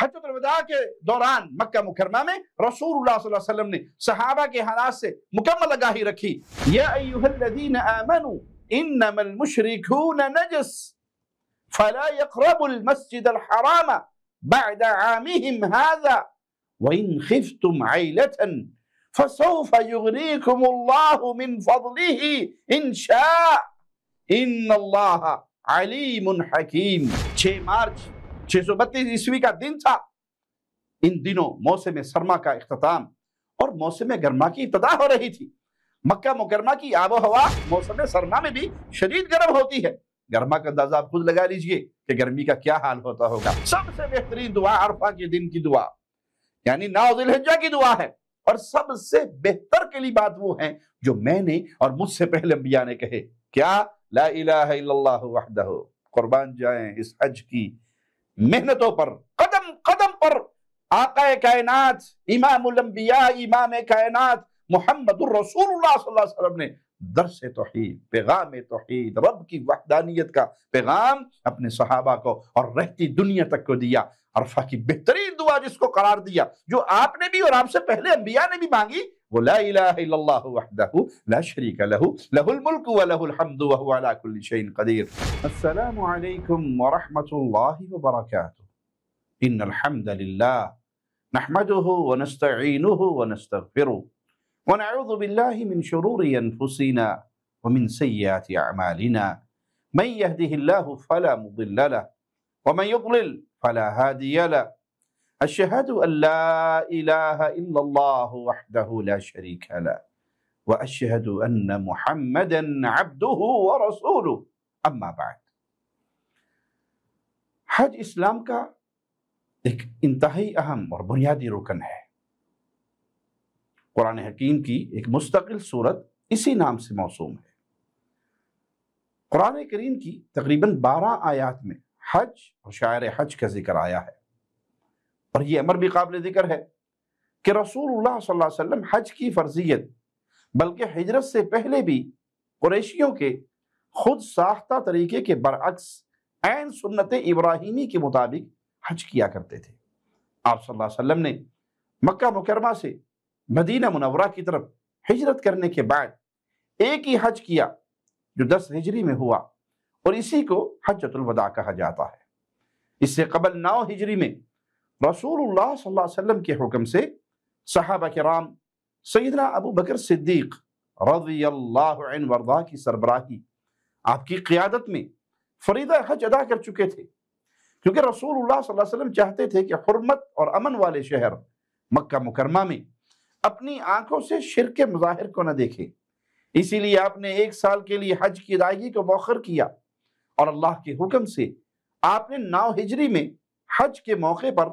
حجۃ الوداع کے دوران مکہ مکرمہ میں رسول اللہ صلی اللہ علیہ وسلم نے صحابہ کے حالات سے مکمل آگاہی رکھی۔ یا ایھا الذین آمنوا انما المشرکون نجس فلا يقربوا المسجد الحرام بعد عامهم هذا وإن خفتم عيلة فسوف يغنيكم الله من فضله إن شاء إن الله علیم حکیم۔ 6 مارچ 632 عیسوی کا دن تھا۔ ان دنوں موسم سرما کا اختتام اور موسم گرما کی ابتدا ہو رہی تھی۔ مکہ مکرمہ کی آب و ہوا موسم سرما میں بھی شدید گرم ہوتی ہے۔ گرما کا اندازہ آپ خود لگا لیجئے کہ گرمی کا کیا حال ہوتا ہوگا۔ سب سے بہترین دعا عرفہ کے دن کی دعا، یعنی 9 ذی الحجہ کی دعا ہے، اور سب سے بہتر کے لیے بات وہ ہیں جو میں نے اور مجھ سے پہلے انبیاء نے کہے۔ کیا؟ لا الہ الا اللہ وحدہ۔ قربان جائیں اس حج کی محنتوں پر، قدم قدم پر آقا کائنات، امام الانبیاء، امام کائنات محمد الرسول اللہ صلی اللہ علیہ وسلم نے درس توحید، پیغام توحید، رب کی وحدانیت کا پیغام اپنے صحابہ کو اور رہتی دنیا تک کو دیا۔ عرفہ کی بہترین دعا جس کو قرار دیا، جو آپ نے بھی اور آپ سے پہلے انبیاء نے بھی مانگی، وہ لا الہ الا اللہ وحدہ لا شریک لہ لہ الملک ولہ الحمد وہو علی کل شیء قدیر۔ السلام علیکم ورحمۃ اللہ وبرکاتہ۔ ان الحمد للہ نحمده ونستعینه ونستغفره ونعوذ باللہ من شرور انفسنا ومن سیئات اعمالنا من يهده الله فلا مضل له ومن يضلل فلا هادي له أشهد أن لا إله إلا الله وحده لا شريك له وأشهد أن محمدا عبده ورسوله أما بعد۔ حج اسلام کا ایک انتہائی اہم اور بنیادی رکن ہے۔ قرآن حکیم کی ایک مستقل سورت اسی نام سے موسوم ہے۔ قرآن کریم کی تقریباً 12 آیات میں حج اور شعائر حج کا ذکر آیا ہے، اور یہ امر بھی قابل ذکر ہے کہ رسول اللہ صلی اللہ علیہ وسلم حج کی فرضیت بلکہ ہجرت سے پہلے بھی قریشیوں کے خود ساختہ طریقے کے برعکس عین سنت ابراہیمی کے مطابق حج کیا کرتے تھے۔ آپ صلی اللہ علیہ وسلم نے مکہ مکرمہ سے مدینہ منورہ کی طرف ہجرت کرنے کے بعد ایک ہی حج کیا جو 10 ہجری میں ہوا، اور اسی کو حجۃ الوداع کہا جاتا ہے۔ اس سے قبل 9 ہجری میں رسول اللہ صلی اللہ علیہ وسلم کے حکم سے صحابہ کرام سیدنا ابو بکر صدیق رضی اللہ عنہ وارضاہ کی سربراہی، آپ کی قیادت میں فریضہ حج ادا کر چکے تھے، کیونکہ رسول اللہ صلی اللہ علیہ وسلم چاہتے تھے کہ حرمت اور امن والے شہر مکہ مکرمہ میں اپنی آنکھوں سے شرک کے مظاہر کو نہ دیکھیں۔ اسی لیے آپ نے 1 سال کے لیے حج کی ادائیگی کو مؤخر کیا، اور اللہ کے حکم سے آپ نے 9 ہجری میں حج کے موقع پر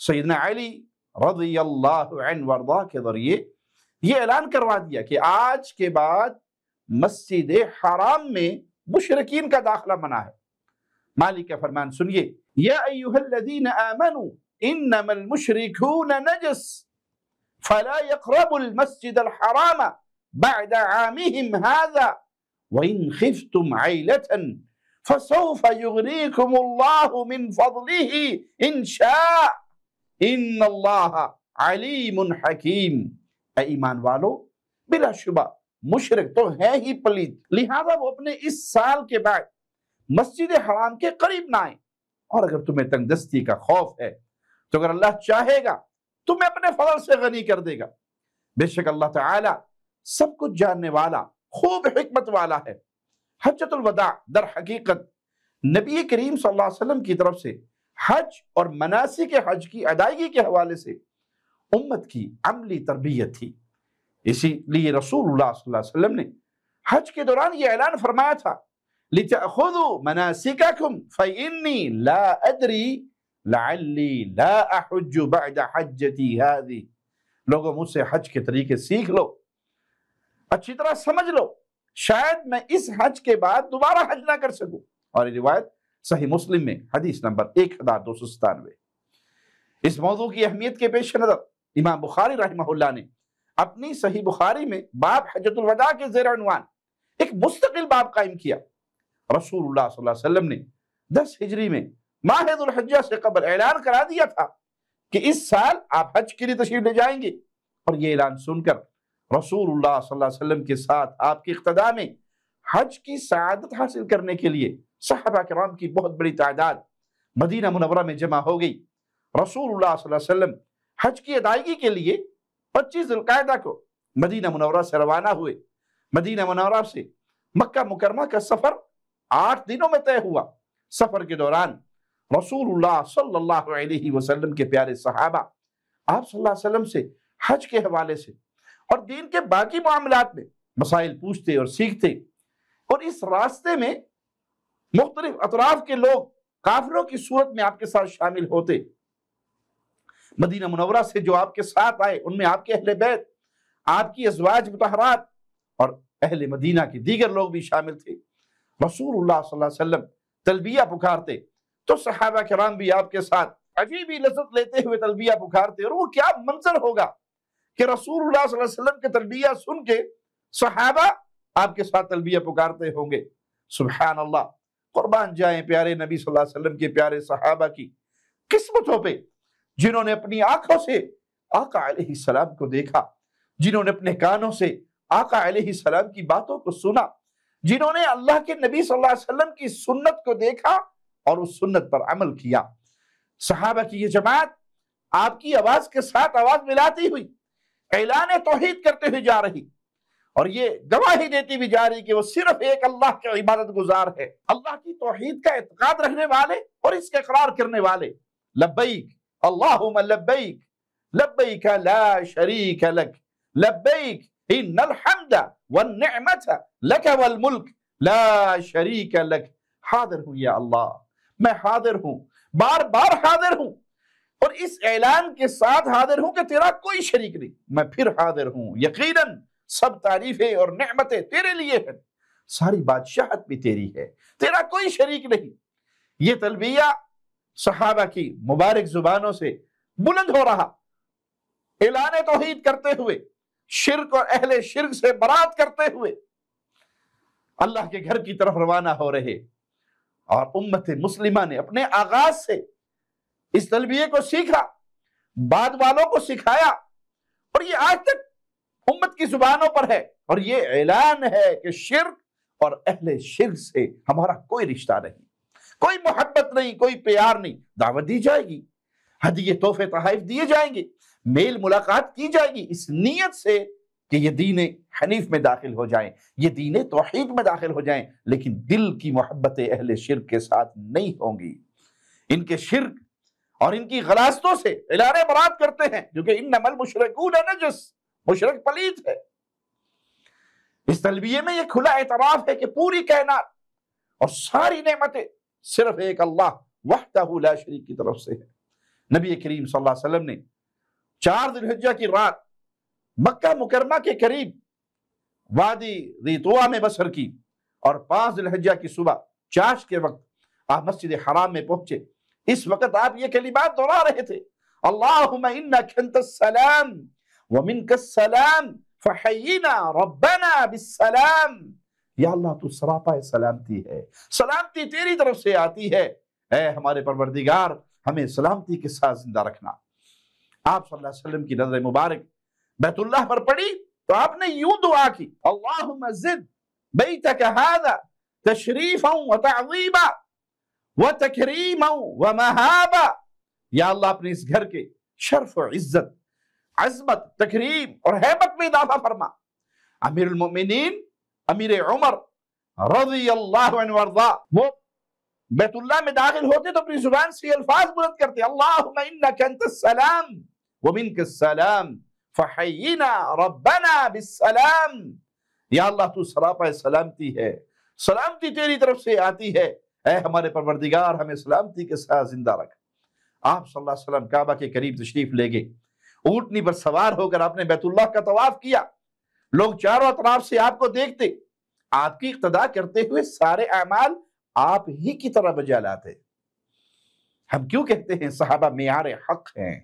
سیدنا علی رضی اللہ عنہ وارضاہ کے ذریعے یہ اعلان کروا دیا کہ آج کے بعد مسجد حرام میں مشرکین کا داخلہ منع ہے۔ مالک کا فرمان سنیے، یا ایھا الذین آمنوا انما المشرکون نجس فلا يقربوا المسجد الحرام بعد عامهم هذا وإن خفتم عيلة فسوف يغنيكم الله من فضله إن شاء إن الله علیم حکیم۔ اے ایمان والو، بلا شبہ مشرک تو ہے ہی پلید، لہذا وہ اپنے اس سال کے بعد مسجد حرام کے قریب نہ آئیں، اور اگر تمہیں تنگ دستی کا خوف ہے تو اگر اللہ چاہے گا تمہیں اپنے فضل سے غنی کر دے گا۔ بے شک اللہ تعالی سب کچھ جاننے والا، خوب حکمت والا ہے۔ حجۃ الوداع در حقیقت نبی کریم صلی اللہ علیہ وسلم کی طرف سے حج اور مناسک حج کی ادائیگی کے حوالے سے امت کی عملی تربیت تھی۔ اسی لیے رسول اللہ صلی اللہ علیہ وسلم نے حج کے دوران یہ اعلان فرمایا تھا، لِتَأْخُذُوا مَنَاسِكَكُمْ فَإِنِّي لَا أَدْرِي لَعَلِّي لَا أَحُجُّ بَعْدَ حَجَّتِي هَذِهِ۔ لوگوں مجھ سے حج کے طریقے سیکھ لو، اچھی طرح سمجھ لو، شاید میں اس حج کے بعد دوبارہ حج نہ کر سکوں۔ اور یہ روایت صحیح مسلم میں حدیث نمبر 1297۔ اس موضوع کی اہمیت کے پیش نظر امام بخاری رحمہ اللہ نے اپنی صحیح بخاری میں باب حجۃ الوداع کے زیر عنوان ایک مستقل باب قائم کیا۔ رسول اللہ صلی اللہ علیہ وسلم نے 10 ہجری میں ماہ ذو الحجہ سے قبل اعلان کرا دیا تھا کہ اس سال آپ حج کے لیے تشریف لے جائیں گے، اور یہ اعلان سن کر رسول اللہ صلی اللہ علیہ وسلم کے ساتھ آپ کی اقتداء میں حج کی سعادت حاصل کرنے کے لیے صحابہ کرام کی بہت بڑی تعداد مدینہ منورہ میں جمع ہو گئی۔ رسول اللہ صلی اللہ علیہ وسلم حج کی ادائیگی کے لیے 25 ذی القعدہ کو مدینہ منورہ سے روانہ ہوئے۔ مدینہ منورہ سے مکہ مکرمہ کا سفر 8 دنوں میں طے ہوا۔ سفر کے دوران رسول اللہ صلی اللہ علیہ وسلم کے پیارے صحابہ آپ صلی اللہ علیہ وسلم سے حج کے حوالے سے اور دین کے باقی معاملات میں مسائل پوچھتے اور سیکھتے، اور اس راستے میں مختلف اطراف کے لوگ کافروں کی صورت میں آپ کے ساتھ شامل ہوتے۔ مدینہ منورہ سے جو آپ کے ساتھ آئے ان میں آپ کے اہل بیت، آپ کی ازواج مطہرات اور اہل مدینہ کے دیگر لوگ بھی شامل تھے۔ رسول اللہ صلی اللہ علیہ وسلم تلبیہ پکارتے تو صحابہ کرام بھی آپ کے ساتھ عجیب ہی لذت لیتے ہوئے تلبیہ پکارتے، اور وہ کیا منظر ہوگا کہ رسول اللہ صلی اللہ علیہ وسلم کے تلبیہ سن کے صحابہ آپ کے ساتھ تلبیہ پکارتے ہوں گے۔ سبحان اللہ، قربان جائیں پیارے نبی صلی اللہ علیہ وسلم کے پیارے صحابہ کی قسمتوں پہ، جنہوں نے اپنی آنکھوں سے آقا علیہ السلام کو دیکھا، جنہوں نے اپنے کانوں سے آقا علیہ السلام کی باتوں کو سنا، جنہوں نے اللہ کے نبی صلی اللہ علیہ وسلم کی سنت کو دیکھا اور اس سنت پر عمل کیا۔ صحابہ کی یہ جماعت آپ کی آواز کے ساتھ آواز ملاتی ہوئی اعلان توحید کرتے ہوئے جا رہی، اور یہ گواہی دیتی بھی جا رہی کہ وہ صرف ایک اللہ کے عبادت گزار ہے، اللہ کی توحید کا اعتقاد رکھنے والے اور اس کا اقرار کرنے والے۔ لبیک اللہم لبیک لبیک لا شریک لک لبیک ان الحمد والنعمت لک والملک لا شریک لک۔ حاضر ہوں یا اللہ، میں حاضر ہوں، بار بار حاضر ہوں، اور اس اعلان کے ساتھ حاضر ہوں کہ تیرا کوئی شریک نہیں۔ میں پھر حاضر ہوں، یقیناً سب تعریفیں اور نعمتیں تیرے لیے ہیں، ساری بادشاہت بھی تیری ہے، تیرا کوئی شریک نہیں۔ یہ تلبیہ صحابہ کی مبارک زبانوں سے بلند ہو رہا، اعلان توحید کرتے ہوئے، شرک اور اہل شرک سے برات کرتے ہوئے اللہ کے گھر کی طرف روانہ ہو رہے۔ اور امت مسلمہ نے اپنے آغاز سے اس تلبیہ کو سیکھا، بعد والوں کو سکھایا، اور یہ آج تک امت کی زبانوں پر ہے، اور یہ اعلان ہے کہ شرک اور اہل شرک سے ہمارا کوئی رشتہ نہیں، کوئی محبت نہیں، کوئی پیار نہیں۔ دعوت دی جائے گی، ہدیے تحفے تحائف دیے جائیں گے، میل ملاقات کی جائے گی، اس نیت سے کہ یہ دین حنیف میں داخل ہو جائیں، یہ دین توحید میں داخل ہو جائیں، لیکن دل کی محبت اہل شرک کے ساتھ نہیں ہوں گی۔ ان کے شرک اور ان کی غلاستوں سے اعلان برات کرتے ہیں، جو کہ انما المشرکون نجس، مشرک پلید ہے۔ اس تلبیہ میں یہ کھلا اعتراف ہے کہ پوری کائنات اور ساری نعمتیں صرف ایک اللہ وحدہ لا شریک کی طرف سے ہے۔ نبی کریم صلی اللہ علیہ وسلم نے 4 ذی الحجہ کی رات مکہ مکرمہ کے قریب وادی ذی طویٰ میں بسر کی، اور 5 ذی الحجہ کی صبح چاشت کے وقت آپ مسجد حرام میں پہنچے۔ اس وقت آپ یہ کلمات دہرا رہے تھے، اللہم انک انت السلام ومنک السلام فحینا ربنا بالسلام۔ یا اللہ تو سراپا سلامتی ہے، سلامتی تیری طرف سے آتی ہے، اے ہمارے پروردگار ہمیں سلامتی کے ساتھ زندہ رکھنا۔ آپ صلی اللہ علیہ وسلم کی نظر مبارک بیت اللہ پر پڑی تو آپ نے یوں دعا کی، اللہم زد بیتک ھذا تشریفا وتعظیما وتکریما ومہابا۔ یا اللہ اپنے اس گھر کے شرف و عزت، عظمت، تکریم اور ہیبت میں اضافہ فرما۔ امیر المؤمنین امیر عمر رضی اللہ عنہ وارضا وہ بیت اللہ میں داخل ہوتے تو اپنی زبان سے الفاظ بلند کرتے، اللہم انک انت السلام ومنک السلام فحینا ربنا بالسلام۔ یا اللہ تو سراپا سلامتی ہے، سلامتی تیری طرف سے آتی ہے، اے ہمارے پروردگار ہمیں سلامتی کے ساتھ زندہ رکھ۔ آپ صلی اللہ علیہ وسلم کعبہ کے قریب تشریف لے گئے، اونٹنی پر سوار ہو کر آپ نے بیت اللہ کا طواف کیا۔ لوگ چاروں اطراف سے آپ کو دیکھتے، آپ کی اقتداء کرتے ہوئے سارے اعمال آپ ہی کی طرح بجا لاتے۔ ہم کیوں کہتے ہیں صحابہ معیار حق ہیں؟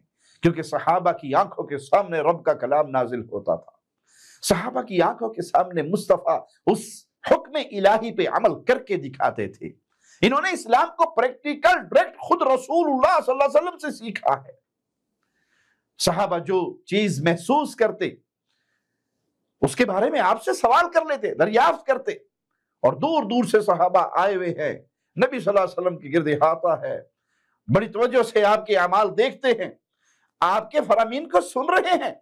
کیونکہ صحابہ کی آنکھوں کے سامنے رب کا کلام نازل ہوتا تھا، صحابہ کی آنکھوں کے سامنے مصطفیٰ اس حکم الہی پہ عمل کر کے دکھاتے تھے۔ انہوں نے اسلام کو پریکٹیکل ڈائریکٹ خود رسول اللہ صلی اللہ علیہ وسلم سے سیکھا ہے۔ صحابہ جو چیز محسوس کرتے اس کے بارے میں آپ سے سوال کر لیتے، دریافت کرتے، اور دور دور سے صحابہ آئے ہوئے ہیں، نبی صلی اللہ علیہ وسلم کی گرد احاطہ ہے، بڑی توجہ سے آپ کے اعمال دیکھتے ہیں، آپ کے فرامین کو سن رہے ہیں۔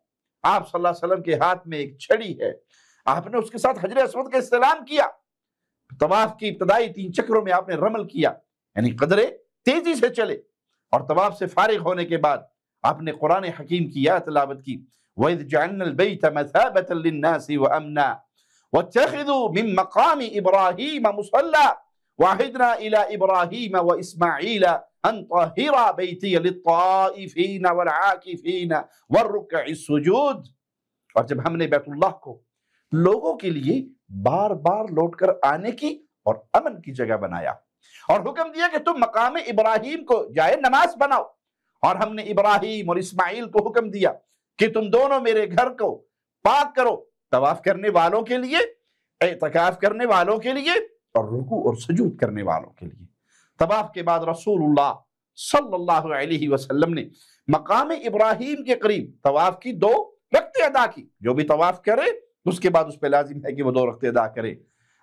آپ صلی اللہ علیہ وسلم کے ہاتھ میں ایک چھڑی ہے، آپ نے اس کے ساتھ حجر اسود کا استعلام کیا، طواف کی ابتدائی 3 چکروں میں آپ نے رمل کیا، یعنی قدرے تیزی سے چلے، اور طواف سے فارغ ہونے کے بعد آپ نے قرآن حکیم کی آیت تلاوت کی، وَإِذْ جَعَلْنَا الْبَيْتَ مَثَابَةً لِلنَّاسِ وَأَمْنًا وَاتَّخِذُوا مِن مَّقَامِ إِبْرَاهِيمَ مُصَلًّى وَعَهِدْنَا إِلَىٰ إِبْرَاهِيمَ وَإِسْمَاعِيلَ أَن طَهِّرَا بَيْتِيَ لِلطَّائِفِينَ وَالْعَاكِفِينَ وَالرُّكَّعِ السُّجُودِ۔ اور جب ہم نے بیت اللہ کو لوگوں کے لیے بار بار لوٹ کر آنے کی اور امن کی جگہ بنایا، اور حکم دیا کہ تم مقام ابراہیم کو جائے نماز بناؤ، اور ہم نے ابراہیم اور اسماعیل کو حکم دیا کہ تم دونوں میرے گھر کو پاک کرو، طواف کرنے والوں کے لیے، اعتکاف کرنے والوں کے لیے، اور رکوع اور سجود کرنے والوں کے لیے۔ طواف کے بعد رسول اللہ صلی اللہ علیہ وسلم نے مقام ابراہیم کے قریب طواف کی 2 رکعتیں ادا کی۔ جو بھی طواف کرے اس کے بعد اس پہ لازم ہے کہ وہ 2 رکعتیں ادا کرے۔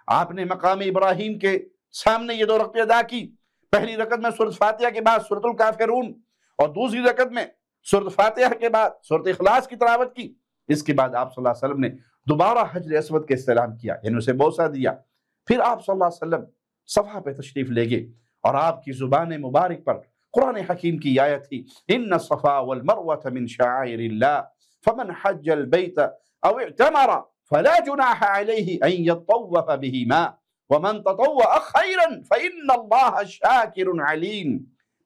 آپ نے مقام ابراہیم کے سامنے یہ 2 رکعتیں ادا کی۔ پہلی رکعت میں سورۃ فاتحہ کے بعد سورۃ الکافرون، اور دوسری رکعت میں سورۃ فاتحہ کے بعد سورۃ اخلاص کی تلاوت کی۔ اس کے بعد آپ صلی اللہ علیہ وسلم نے دوبارہ حجر اسود کے استعلام کیا، یعنی اسے بوسہ دیا۔ پھر آپ صلی اللہ علیہ وسلم صفحہ پہ تشریف لے گئے، اور آپ کی زبان مبارک پر قرآن حکیم کی آیت تھی، ان الصفا والمروۃ من شعائر اللہ فمن حج البیت او اعتمر فلا جناح علیہ ان یطوف بہما ومن تطوع خیرا فان اللہ شاکر علیم۔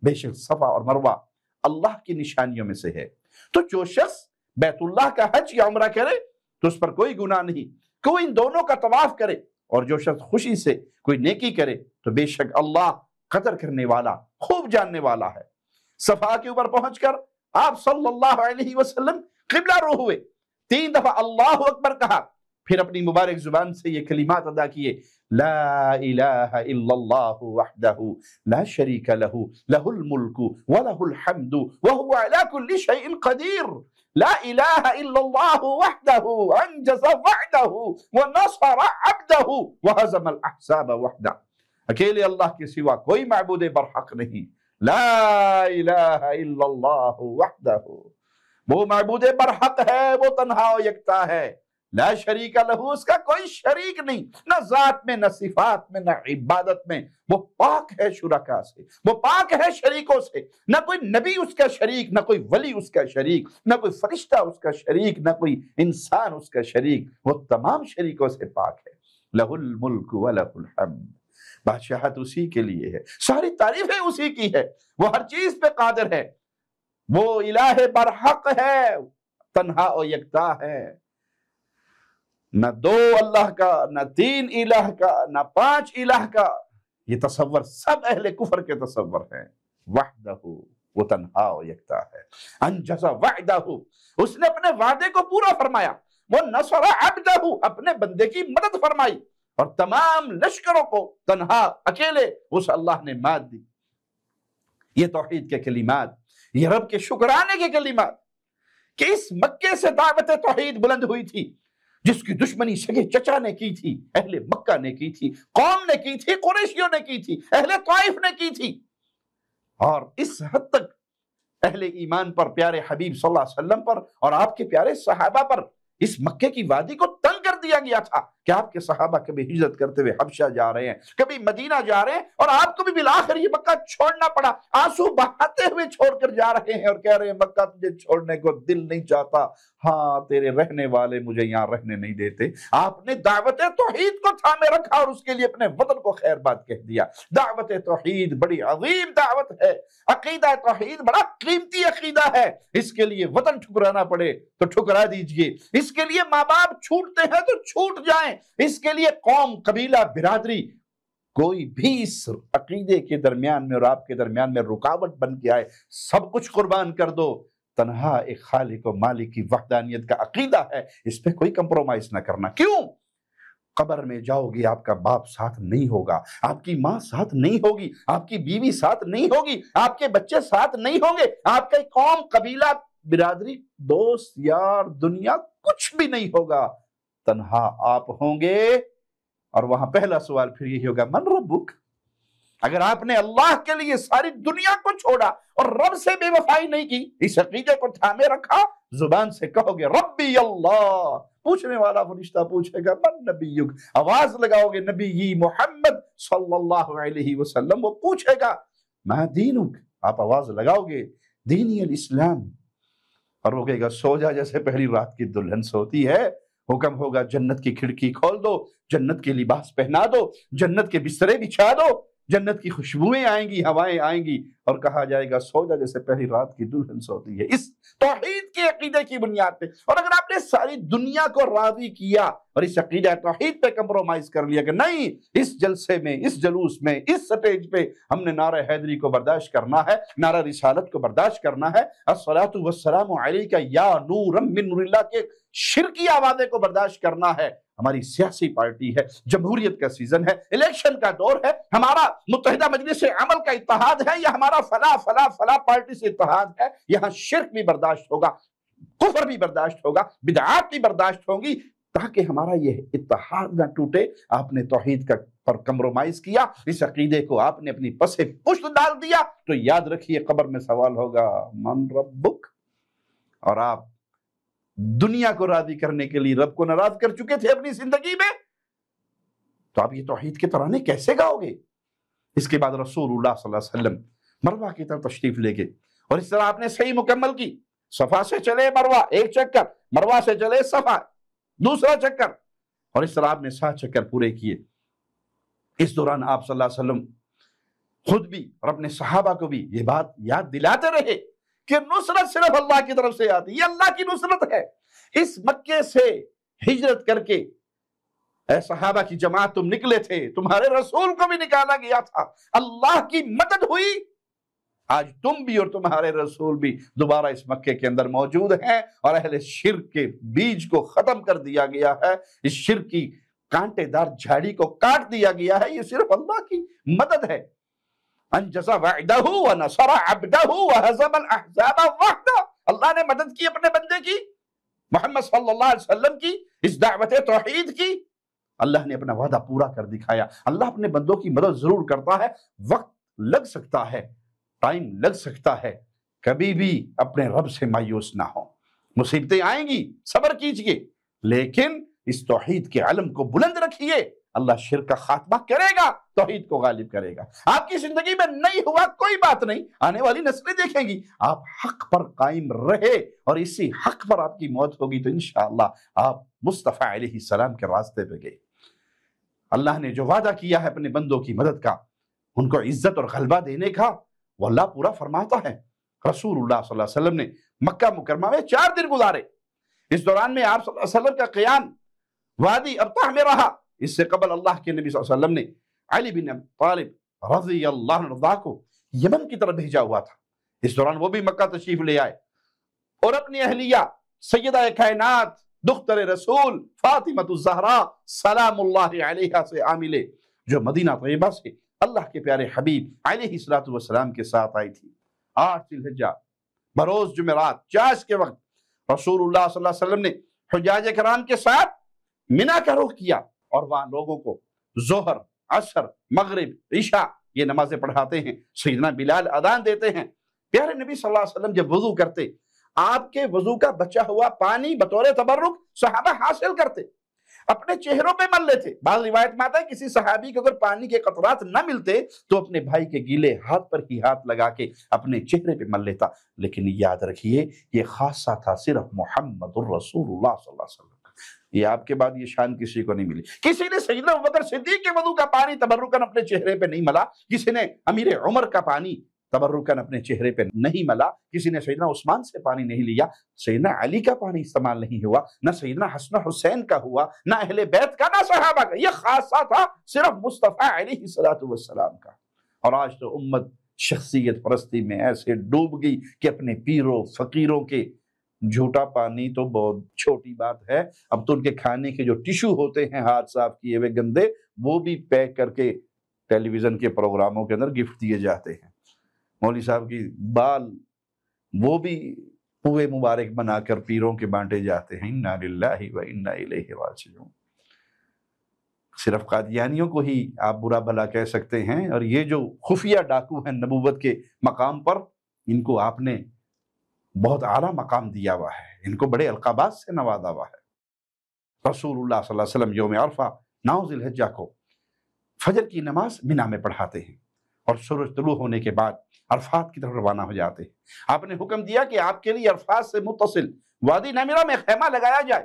بے شک صفا اور مروہ اللہ کی نشانیوں میں سے ہے، تو جو شخص بیت اللہ کا حج یا عمرہ کرے تو اس پر کوئی گناہ نہیں، کوئی ان دونوں کا طواف کرے، اور جو شخص خوشی سے کوئی نیکی کرے تو بے شک اللہ قدر کرنے والا، خوب جاننے والا ہے۔ صفا کے اوپر پہنچ کر آپ صلی اللہ علیہ وسلم قبلہ رو ہوئے، 3 دفعہ اللہ اکبر کہا، پھر اپنی مبارک زبان سے یہ کلمات ادا کیے، لا الہ الا اللہ وحدہ لا شریک لہ لہ الملک ولہ الحمد وہو علی کل شیء قدیر، لا الہ الا اللہ وحدہ انجز وعدہ ونصر عبدہ وہزم الاحزاب وحدہ۔ اکیلے اللہ کے سوا کوئی معبود برحق نہیں، لا الہ الا اللہ وحدہ، وہ معبود برحق ہے، وہ تنہا و یکتا ہے، لا شریک لہو، اس کا کوئی شریک نہیں، نہ ذات میں، نہ صفات میں، نہ عبادت میں، وہ پاک ہے شرکا سے، وہ پاک ہے شریکوں سے، نہ کوئی نبی اس کا شریک، نہ کوئی ولی اس کا شریک، نہ کوئی فرشتہ اس کا شریک، نہ کوئی انسان اس کا شریک، وہ تمام شریکوں سے پاک ہے۔ لہ الملک ولہ الحمد، بادشاہت اسی کے لیے ہے، ساری تعریفیں اسی کی ہے، وہ ہر چیز پہ قادر ہے، وہ الہ برحق ہے، تنہا و یکتا ہے، نہ 2 اللہ کا، نہ 3 الہ کا، نہ 5 الہ کا، یہ تصور سب اہل کفر کے تصور ہیں۔ وحدہ، وہ تنہا و یکتا ہے، انجز وعدہ، اس نے اپنے وعدے کو پورا فرمایا، وہ نصر عبدہ، اپنے بندے کی مدد فرمائی، اور تمام لشکروں کو تنہا اکیلے اس اللہ نے مات دی۔ یہ توحید کے کلمات، یہ رب کے شکرانے کے کلمات، کہ اس مکے سے دعوت توحید بلند ہوئی تھی، جس کی دشمنی سگے چچا نے کی تھی، اہل مکہ نے کی تھی، قوم نے کی تھی، قریشیوں نے کی تھی، اہل طائف نے کی تھی، اور اس حد تک اہل ایمان پر، پیارے حبیب صلی اللہ علیہ وسلم پر اور آپ کے پیارے صحابہ پر اس مکے کی وادی کو تنگ کر دیا گیا تھا کہ آپ کے صحابہ کبھی ہجرت کرتے ہوئے حبشہ جا رہے ہیں، کبھی مدینہ جا رہے ہیں، اور آپ کو بھی بالآخر یہ مکہ چھوڑنا پڑا، آنسو بہاتے ہوئے چھوڑ کر جا رہے ہیں اور کہہ رہے ہیں مکہ تجھے چھوڑنے کو دل نہیں چاہتا، ہاں تیرے رہنے والے مجھے یہاں رہنے نہیں دیتے۔ آپ نے دعوت توحید کو تھامے رکھا اور اس کے لیے اپنے وطن کو خیر بات کہہ دیا۔ دعوت توحید بڑی عظیم دعوت ہے، عقیدہ توحید بڑا قیمتی عقیدہ ہے، اس کے لیے وطن ٹھکرانا پڑے تو ٹھکرا دیجئے، اس کے لیے ماں باپ چھوٹتے ہیں تو چھوٹ جائیں، اس کے لیے قوم، قبیلہ، برادری، کوئی بھی اس عقیدے کے درمیان میں اور آپ کے درمیان میں رکاوٹ بن کے آئے، سب کچھ قربان کر دو۔ تنہا ایک خالق و مالک کی وحدانیت کا عقیدہ ہے، اس پہ کوئی کمپرومائز نہ کرنا۔ کیوں؟ قبر میں جاؤ گے، آپ کا باپ ساتھ نہیں ہوگا، آپ کی ماں ساتھ نہیں ہوگی، آپ کی بیوی ساتھ نہیں ہوگی، آپ کے بچے ساتھ نہیں ہوں گے، آپ کا قوم، قبیلہ، برادری، دوست، یار، دنیا کچھ بھی نہیں ہوگا، تنہا آپ ہوں گے۔ اور وہاں پہلا سوال پھر یہی ہوگا، من ربک؟ اگر آپ نے اللہ کے لیے ساری دنیا کو چھوڑا اور رب سے بے وفائی نہیں کی، اس عقیدے کو تھامے رکھا، زبان سے کہو گے ربی اللہ، پوچھنے والا فرشتہ پوچھے گا من نبیک، آواز لگاؤ گے نبی محمد صلی اللہ علیہ وسلم، وہ پوچھے گا ما دینک، آپ آواز لگاؤ گے دینی الاسلام، اور وہ کہے گا سو جا جیسے پہلی رات کی دلہن سوتی ہے، حکم ہوگا جنت کی کھڑکی کھول دو، جنت کے لباس پہنا دو، جنت کے بسترے بچھا دو، جنت کی خوشبوئیں آئیں گی، ہوائیں آئیں گی، اور کہا جائے گا سو جا جیسے پہلی رات کی دلہن سوتی ہے، اس توحید کے عقیدے کی بنیاد پہ۔ اور اگر آپ نے ساری دنیا کو راضی کیا اور اس عقیدہ توحید پہ کمپرومائز کر لیا کہ نہیں، اس جلسے میں، اس جلوس میں، اس سٹیج پہ ہم نے نعرہ حیدری کو برداشت کرنا ہے، نعرہ رسالت کو برداشت کرنا ہے، الصلاۃ والسلام علیک یا نورا من نور اللہ کے شرکی آوازیں کو برداشت کرنا ہے، ہماری سیاسی پارٹی ہے، جمہوریت کا سیزن ہے، الیکشن کا دور ہے، ہمارا متحدہ مجلس عمل کا اتحاد ہے، یا ہمارا فلاں پارٹی سے اتحاد ہے، یہاں شرک بھی برداشت ہوگا، کفر بھی برداشت ہوگا، بدعات بھی برداشت ہوگی، تاکہ ہمارا یہ اتحاد نہ ٹوٹے۔ آپ نے توحید کا پر کمپرومائز کیا، اس عقیدے کو آپ نے اپنی پس پشت ڈال دیا، تو یاد رکھیے قبر میں سوال ہوگا من ربک، اور آپ دنیا کو راضی کرنے کے لیے رب کو ناراض کر چکے تھے اپنی زندگی میں، تو آپ یہ توحید کے ترانے کیسے گاؤ گے؟ اس کے بعد رسول اللہ صلی اللہ علیہ وسلم مروہ کی طرف تشریف لے گئے، اور اس طرح آپ نے صحیح مکمل کی، صفا سے چلے مروہ ایک چکر، مروہ سے چلے صفا دوسرا چکر، اور اس طرح آپ نے 7 چکر پورے کیے۔ اس دوران آپ صلی اللہ علیہ وسلم خود بھی اور اپنے صحابہ کو بھی یہ بات یاد دلاتے رہے کہ نصرت صرف اللہ کی طرف سے آتی، یہ اللہ کی نصرت ہے۔ اس مکے سے ہجرت کر کے اے صحابہ کی جماعت تم نکلے تھے، تمہارے رسول کو بھی نکالا گیا تھا، اللہ کی مدد ہوئی، آج تم بھی اور تمہارے رسول بھی دوبارہ اس مکے کے اندر موجود ہیں، اور اہل شرک کے بیج کو ختم کر دیا گیا ہے، اس شرک کی کانٹے دار جھاڑی کو کاٹ دیا گیا ہے، یہ صرف اللہ کی مدد ہے۔ انجز وعدہ ونصر عبدہ وہزم الاحزاب وحدہ، اللہ نے مدد کی اپنے بندے کی، محمد صلی اللہ علیہ وسلم کی، اس دعوت توحید کی، اللہ نے اپنا وعدہ پورا کر دکھایا۔ اللہ اپنے بندوں کی مدد ضرور کرتا ہے، وقت لگ سکتا ہے، ٹائم لگ سکتا ہے، کبھی بھی اپنے رب سے مایوس نہ ہو، مصیبتیں آئیں گی، صبر کیجئے، لیکن اس توحید کے علم کو بلند رکھیے، اللہ شرک کا خاتمہ کرے گا، توحید کو غالب کرے گا۔ آپ کی زندگی میں نہیں ہوا کوئی بات نہیں، آنے والی نسلیں دیکھیں گی، آپ حق پر قائم رہے اور اسی حق پر آپ کی موت ہوگی تو انشاءاللہ آپ مصطفیٰ علیہ السلام کے راستے پہ گئے۔ اللہ نے جو وعدہ کیا ہے اپنے بندوں کی مدد کا، ان کو عزت اور غلبہ دینے کا، وہ اللہ پورا فرماتا ہے۔ رسول اللہ صلی اللہ علیہ وسلم نے مکہ مکرمہ میں 4 دن گزارے، اس دوران میں آپ صلی اللہ علیہ وسلم کا قیام وادی ابطح میں رہا۔ اس سے قبل اللہ کے نبی صلی اللہ علیہ وسلم نے علی بن ابی طالب رضی اللہ عنہ کو یمن کی طرف بھیجا ہوا تھا، اس دوران وہ بھی مکہ تشریف لے آئے اور اپنی اہلیہ سیدہ کائنات دختر رسول فاطمہ الزہرا سلام اللہ علیہا سے عاملے، جو مدینہ طیبہ سے اللہ کے پیارے حبیب علیہ الصلوۃ والسلام کے ساتھ آئی تھی۔ 8 ذی الحجہ بروز جمعرات چاش کے وقت رسول اللہ صلی اللہ علیہ وسلم نے حجاج کرام کے ساتھ منی کا رخ کیا، اور وہاں لوگوں کو ظہر، عصر، مغرب، عشاء یہ نمازیں پڑھاتے ہیں، سیدنا بلال اذان دیتے ہیں۔ پیارے نبی صلی اللہ علیہ وسلم جب وضو کرتے، آپ کے وضو کا بچا ہوا پانی بطور تبرک صحابہ حاصل کرتے، اپنے چہروں پہ مل لیتے۔ بعض روایت میں آتا ہے کسی صحابی کو اگر پانی کے قطرات نہ ملتے تو اپنے بھائی کے گیلے ہاتھ پر ہی ہاتھ لگا کے اپنے چہرے پہ مل لیتا، لیکن یاد رکھیے یہ خاصہ تھا صرف محمد الرسول اللہ صلی اللہ علیہ وسلم کا، یہ آپ کے بعد یہ شان کسی کو نہیں ملی۔ کسی نے سیدنا ابوبکر صدیق کے وضو کا پانی تبرکاً اپنے چہرے پہ نہیں ملا، کسی نے امیر عمر کا پانی تبرکاً اپنے چہرے پہ نہیں ملا، کسی نے سیدنا عثمان سے پانی نہیں لیا، سیدنا علی کا پانی استعمال نہیں ہوا، نہ سیدنا حسن حسین کا ہوا، نہ اہل بیت کا، نہ صحابہ کا، یہ خاصہ تھا صرف مصطفیٰ علیہ السلام کا۔ اور آج تو امت شخصیت پرستی میں ایسے ڈوب گئی کہ اپنے پیروں فقیروں کے جھوٹا پانی تو بہت چھوٹی بات ہے، اب تو ان کے کھانے کے جو ٹیشو ہوتے ہیں ہاتھ صاف کیے ہوئے گندے، وہ بھی پیک کر کے ٹیلی ویژن کے پروگراموں کے اندر گفٹ دیے جاتے ہیں۔ مولوی صاحب کی بال وہ بھی پوئے مبارک بنا کر پیروں کے بانٹے جاتے ہیں۔ انا للہ و انا الیہ راجعون۔ صرف قادیانیوں کو ہی آپ برا بھلا کہہ سکتے ہیں، اور یہ جو خفیہ ڈاکو ہیں نبوت کے مقام پر، ان کو آپ نے بہت اعلیٰ مقام دیا ہوا ہے، ان کو بڑے القابات سے نوازا ہوا ہے۔ رسول اللہ صلی اللہ علیہ وسلم یوم عرفہ 9 ذی الحجہ کو فجر کی نماز مینا میں پڑھاتے ہیں، اور سورج طلوع ہونے کے بعد عرفات کی طرف روانہ ہو جاتے ہیں۔ آپ نے حکم دیا کہ آپ کے لیے عرفات سے متصل وادی نمیرہ میں خیمہ لگایا جائے۔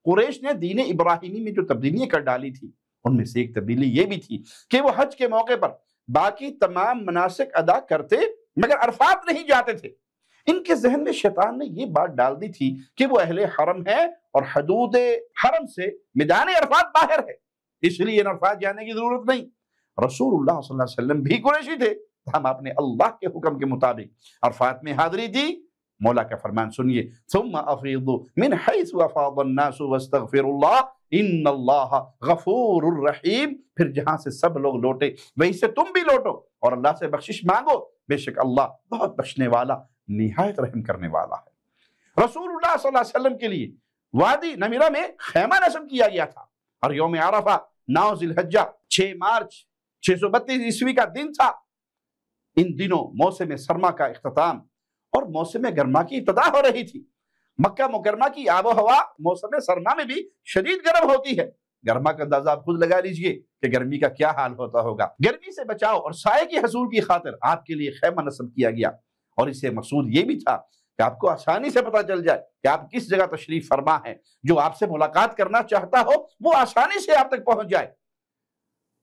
قریش نے دین ابراہیمی میں جو تبدیلیاں کر ڈالی تھی، ان میں سے ایک تبدیلی یہ بھی تھی کہ وہ حج کے موقع پر باقی تمام مناسک ادا کرتے مگر عرفات نہیں جاتے تھے۔ ان کے ذہن میں شیطان نے یہ بات ڈال دی تھی کہ وہ اہل حرم ہے اور حدود حرم سے میدان عرفات باہر ہے، اس لیے عرفات جانے کی ضرورت نہیں۔ رسول اللہ صلی اللہ علیہ وسلم بھی قریشی تھے، ہم آپ نے اللہ کے حکم کے مطابق عرفات میں حاضری دی۔ مولا کا فرمان سنیے، ثم افیضوا من حیث افاض الناس واستغفروا اللہ ان اللہ غفور الرحیم۔ پھر جہاں سے سب لوگ لوٹے وہیں سے تم بھی لوٹو اور اللہ سے بخشش مانگو، بے شک اللہ بہت بخشنے والا نہایت رحم کرنے والا ہے۔ رسول اللہ صلی اللہ علیہ وسلم کے لیے وادی نمیرہ میں خیمہ نصب کیا گیا تھا، اور یوم عرفہ 9 ذی الحجہ 6 مارچ 632 عیسوی کا دن تھا۔ ان دنوں موسم سرما کا اختتام اور موسم گرما کی ابتدا ہو رہی تھی۔ مکہ مکرمہ کی آب و ہوا موسم سرما میں بھی شدید گرم ہوتی ہے۔ گرما کا اندازہ آپ خود لگا لیجئے کہ گرمی کا کیا حال ہوتا ہوگا۔ گرمی سے بچاؤ اور سائے کی حصول کی خاطر آپ کے لیے خیمہ نصب کیا گیا، اور اس سے مقصود یہ بھی تھا کہ آپ کو آسانی سے پتہ چل جائے کہ آپ کس جگہ تشریف فرما ہے، جو آپ سے ملاقات کرنا چاہتا ہو وہ آسانی سے آپ تک پہنچ جائے،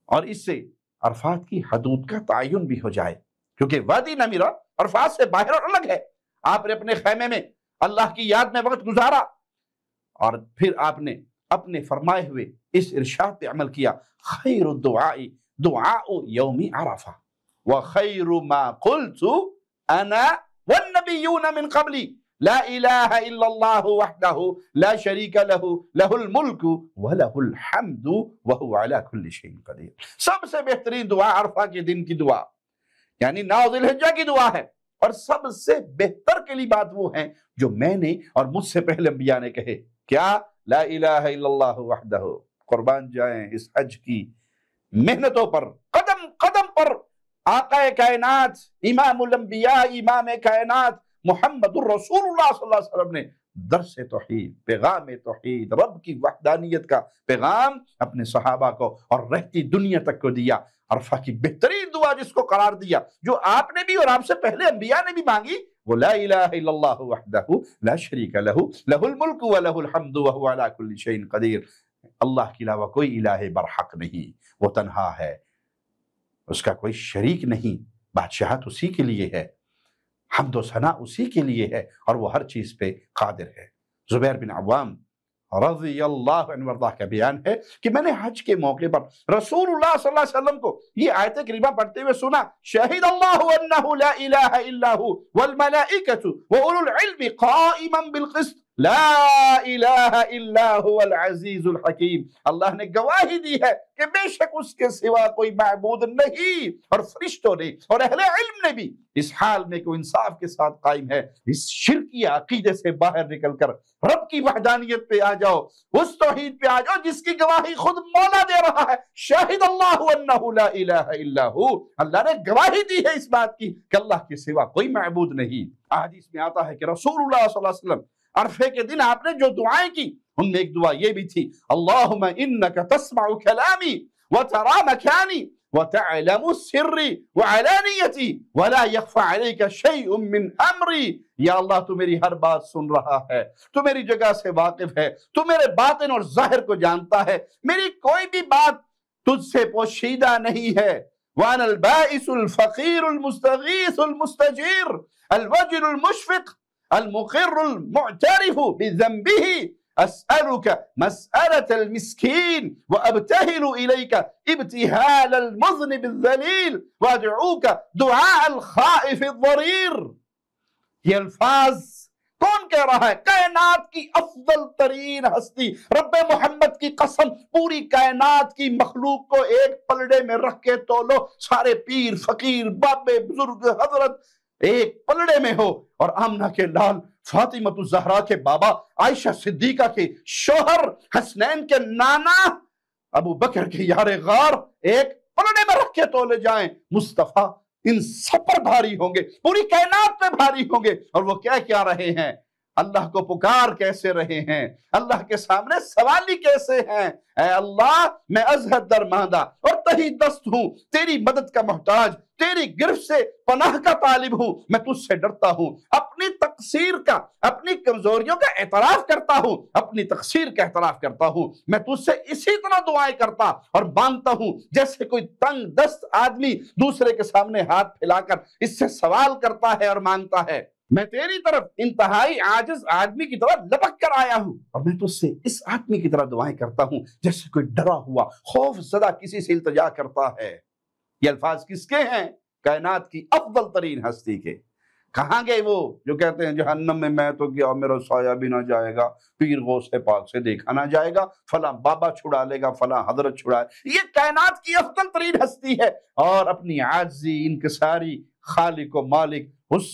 اور اس سے عرفات کی حدود کا تعین بھی ہو جائے، کیونکہ وادی نمیرہ عرفات سے باہر اور الگ ہے۔ آپ نے اپنے خیمے میں اللہ کی یاد میں وقت گزارا، اور پھر آپ نے اپنے فرمائے ہوئے اس ارشاد پہ عمل کیا، خیر الدعاء دعاء یوم عرفہ وخیر ما قلت انا والنبیون من قبلی لا الہ الا اللہ وحدہ لا شریک لہ لہ الملک ولہ الحمد وہو علی کل شیء قدیر۔ سب سے بہترین دعا عرفہ کے دن کی دعا، یعنی 9 ذی الحجہ کی دعا ہے، اور سب سے بہتر کلمات وہ ہیں جو میں نے اور مجھ سے پہلے انبیاء نے کہے۔ کیا؟ لا الہ الا اللہ وحدہ۔ قربان جائیں اس حج کی محنتوں پر، قدم قدم پر آقا کائنات، امام الانبیاء، امام کائنات محمد الرسول اللہ صلی اللہ علیہ وسلم نے درس توحید، پیغام توحید، رب کی وحدانیت کا پیغام اپنے صحابہ کو اور رہتی دنیا تک کو دیا۔ عرفہ کی بہترین دعا جس کو قرار دیا، جو آپ نے بھی اور آپ سے پہلے انبیاء نے بھی مانگی، وہ لا الہ الا اللہ وحدہ لا شریک لہ لہ الملک ولہ الحمد وہو علی کل شیء قدیر۔ اللہ کے علاوہ کوئی الہ برحق نہیں، وہ تنہا ہے، اس کا کوئی شریک نہیں، بادشاہت اسی کے لیے ہے، حمد و ثنا اسی کے لیے ہے، اور وہ ہر چیز پہ قادر ہے۔ زبیر بن عوام رضی اللہ عنہ وارضاہ کا بیان ہے کہ میں نے حج کے موقع پر رسول اللہ صلی اللہ علیہ وسلم کو یہ آیت کریمہ پڑھتے ہوئے سنا، شہد اللہ انہ لا الہ الا ہو والملائکۃ واولو العلم قائما بالقسط لا الہ الا هو العزیز الحکیم۔ اللہ نے گواہی دی ہے کہ بے شک اس کے سوا کوئی معبود نہیں، اور فرشتوں نے اور اہل علم نے بھی اس حال میں کہ انصاف کے ساتھ قائم ہے۔ اس شرکی عقیدے سے باہر نکل کر رب کی وحدانیت پہ آ جاؤ، اس توحید پہ آ جاؤ جس کی گواہی خود مولا دے رہا ہے، شاہد اللہ انہ لا الہ الا ہو۔ اللہ نے گواہی دی ہے اس بات کی کہ اللہ کے سوا کوئی معبود نہیں۔ احادیث میں آتا ہے کہ رسول اللہ صلی اللہ علیہ وسلم عرفے کے دن آپ نے جو دعائیں کی، ان میں ایک دعا یہ بھی تھی، اللہم انک تسمع کلامی وترى مکانی وتعلم سری وعلانیتی ولا يخفى علیک شیء من امری۔ یا اللہ تو میری ہر بات سن رہا ہے، تو میری جگہ سے واقف ہے، تو میرے باطن اور ظاہر کو جانتا ہے، میری کوئی بھی بات تجھ سے پوشیدہ نہیں ہے۔ وانا البائس الفقیر المستغیث المستجیر الوجل المشفق المقر المعترف بذنبه أسألك مسألة المسكين وأبتهل إليك ابتهال المذنب الذليل وأدعوك دعاء الخائف الضرير۔ یہ الفاظ کون کہہ رہا ہے؟ کائنات کی افضل ترین ہستی رب محمد کی قسم، پوری کائنات کی مخلوق کو ایک پلڑے میں رکھ کے تولو، سارے پیر فقیر بابے بزرگ حضرت ایک پلڑے میں ہو، اور آمنہ کے لال فاطمہ الزہرا کے بابا عائشہ صدیقہ کے شوہر حسنین کے نانا ابو بکر کے یار غار ایک پلڑے میں رکھ کے تولے جائیں، مصطفیٰ ان سب پر بھاری ہوں گے، پوری کائنات پہ بھاری ہوں گے، اور وہ کیا رہے ہیں؟ اللہ کو پکار کیسے رہے ہیں؟ اللہ کے سامنے سوالی کیسے ہیں؟ اے اللہ میں ازہد درماندہ اور تہی دست ہوں، تیری مدد کا محتاج، تیری گرفت سے پناہ کا طالب ہوں، میں تجھ سے ڈرتا ہوں، اپنی تقصیر کا، اپنی کمزوریوں کا اعتراف کرتا ہوں، اپنی تقصیر کا اعتراف کرتا ہوں، میں تجھ سے اسی طرح دعائیں کرتا اور مانگتا ہوں جیسے کوئی تنگ دست آدمی دوسرے کے سامنے ہاتھ پھیلا کر اس سے سوال کرتا ہے اور مانگتا ہے۔ میں تیری طرف انتہائی عاجز آدمی کی طرح لپک کر آیا ہوں، اور میں تجھ سے اس آدمی کی طرح دعائیں کرتا ہوں جیسے کوئی ڈرا ہوا خوف زدہ کسی سے التجا کرتا ہے۔ یہ الفاظ کس کے ہیں؟ کائنات کی افضل ترین ہستی کے۔ کہاں گئے وہ جو کہتے ہیں جہنم میں تو کیا میرا سایہ بھی نہ جائے گا، پیر غوث پاک سے دیکھا نہ جائے گا، فلاں بابا چھڑا لے گا، فلاں حضرت چھڑائے۔ یہ کائنات کی افضل ترین ہستی ہے، اور اپنی عاجزی انکساری خالق و مالک اس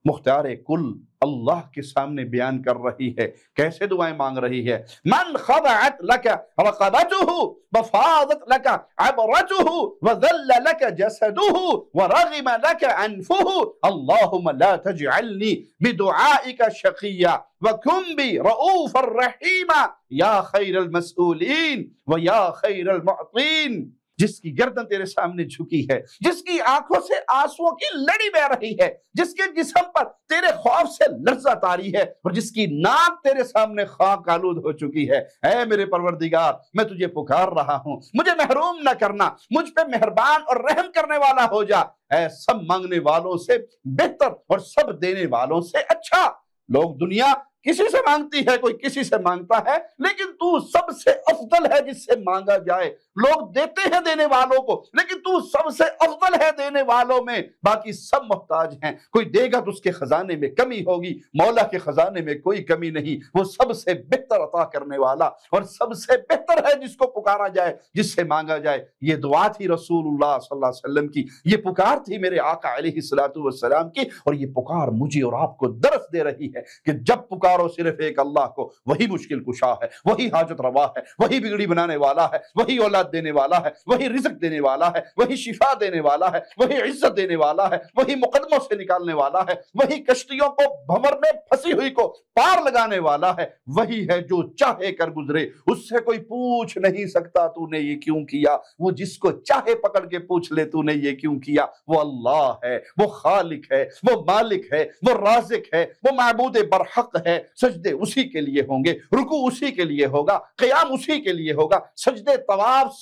مختار کل اللہ کے سامنے بیان کر رہی ہے۔ کیسے دعائیں مانگ رہی ہے؟ من خضعت لک رقبته وفاضت لک عبرته وذل لک جسده ورغم لک انفه اللهم لا تجعلني بدعائك شقيا وكن بي رؤوفا رحيما یا خیر المسئولین ویا خیر المعطین۔ جس کی گردن تیرے سامنے جھکی ہے، جس کی آنکھوں سے آنسوؤں کی لڑی بہ رہی ہے، جس کے جسم پر تیرے خوف سے لرزہ طاری ہے، اور جس کی ناک تیرے سامنے خاک آلود ہو چکی ہے، اے میرے پروردگار میں تجھے پکار رہا ہوں، مجھے محروم نہ کرنا، مجھ پہ مہربان اور رحم کرنے والا ہو جا۔ اے سب مانگنے والوں سے بہتر اور سب دینے والوں سے اچھا۔ لوگ دنیا کسی سے مانگتی ہے، کوئی کسی سے مانگتا ہے، لیکن تو سب سے افضل ہے جس سے مانگا جائے۔ لوگ دیتے ہیں دینے والوں کو، لیکن تو سب سے افضل ہے دینے والوں میں، باقی سب محتاج ہیں۔ کوئی دے گا تو اس کے خزانے میں کمی ہوگی، مولا کے خزانے میں کوئی کمی نہیں، وہ سب سے بہتر عطا کرنے والا، اور سب سے بہتر ہے جس کو پکارا جائے، جس سے مانگا جائے۔ یہ دعا تھی رسول اللہ صلی اللہ علیہ وسلم کی، یہ پکار تھی میرے آقا علیہ السلام کی، اور یہ پکار مجھے اور آپ کو درس دے رہی ہے کہ جب پکارو صرف ایک اللہ کو، وہی مشکل کشا ہے، وہی حاجت روا ہے، وہی بگڑی بنانے والا ہے، وہی اولاد دینے والا ہے، وہی رزق دینے والا ہے، وہی شفا دینے والا ہے، وہی عزت دینے والا ہے، وہی مقدموں سے نکالنے والا ہے، وہی کشتیوں کو بھنور میں پھنسی ہوئی کو پار لگانے والا ہے، وہی ہے جو چاہے کر گزرے، اس سے کوئی پوچھ نہیں سکتا تو نے یہ کیوں کیا، وہ جس کو چاہے پکڑ کے پوچھ لے تو نے یہ کیوں کیا۔ وہ اللہ ہے، وہ خالق ہے، وہ مالک ہے، وہ رازق ہے، وہ معبود برحق ہے۔ سجدے اسی کے لیے ہوں گے، رکوع اسی کے لیے ہوگا، قیام اسی کے لیے ہوگا، سجدے طواف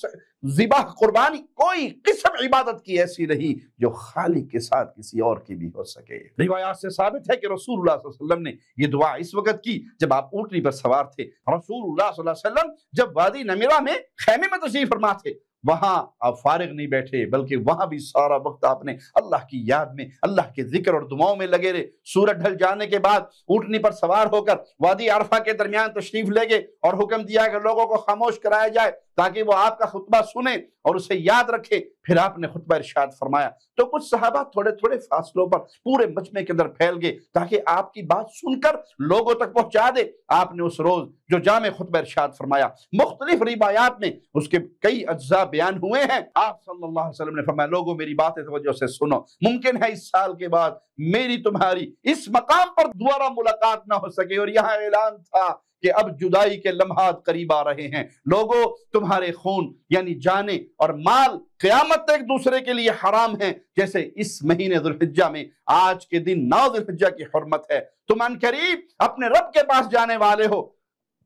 ذبح قربانی کوئی قسم عبادت کی ایسی نہیں جو خالق کے ساتھ کسی اور کی بھی ہو سکے۔ روایات سے ثابت ہے کہ رسول اللہ صلی اللہ علیہ وسلم نے یہ دعا اس وقت کی جب آپ اونٹنی پر سوار تھے۔ رسول اللہ صلی اللہ علیہ وسلم جب وادی نمیرہ میں خیمے میں تشریف فرما تھے، وہاں آپ فارغ نہیں بیٹھے، بلکہ وہاں بھی سارا وقت آپ نے اللہ کی یاد میں، اللہ کے ذکر اور دعاؤں میں لگے رہے۔ سورج ڈھل جانے کے بعد اونٹنی پر سوار ہو کر وادی عرفہ کے درمیان تشریف لے گئے اور حکم دیا کہ لوگوں کو خاموش کرایا جائے تاکہ وہ آپ کا خطبہ سنیں اور اسے یاد رکھے۔ پھر آپ نے خطبہ ارشاد فرمایا تو کچھ صحابہ تھوڑے تھوڑے فاصلوں پر پورے مجمع کے اندر پھیل گئے تاکہ آپ کی بات سن کر لوگوں تک پہنچا دے۔ آپ نے اس روز جو جامع خطبہ ارشاد فرمایا، مختلف روایات میں اس کے کئی اجزاء بیان ہوئے ہیں۔ آپ صلی اللہ علیہ وسلم نے فرمایا لوگوں میری باتیں توجہ سے سنو، ممکن ہے اس سال کے بعد میری تمہاری اس مقام پر دوبارہ ملاقات نہ ہو سکے، اور یہاں اعلان تھا کہ اب جدائی کے لمحات قریب آ رہے ہیں۔ لوگوں تمہارے خون یعنی جانیں اور مال قیامت ایک دوسرے کے لیے حرام ہیں، جیسے اس مہینے ذوالحجہ میں آج کے دن 9 ذوالحجہ کی حرمت ہے۔ تم عنقریب اپنے رب کے پاس جانے والے ہو،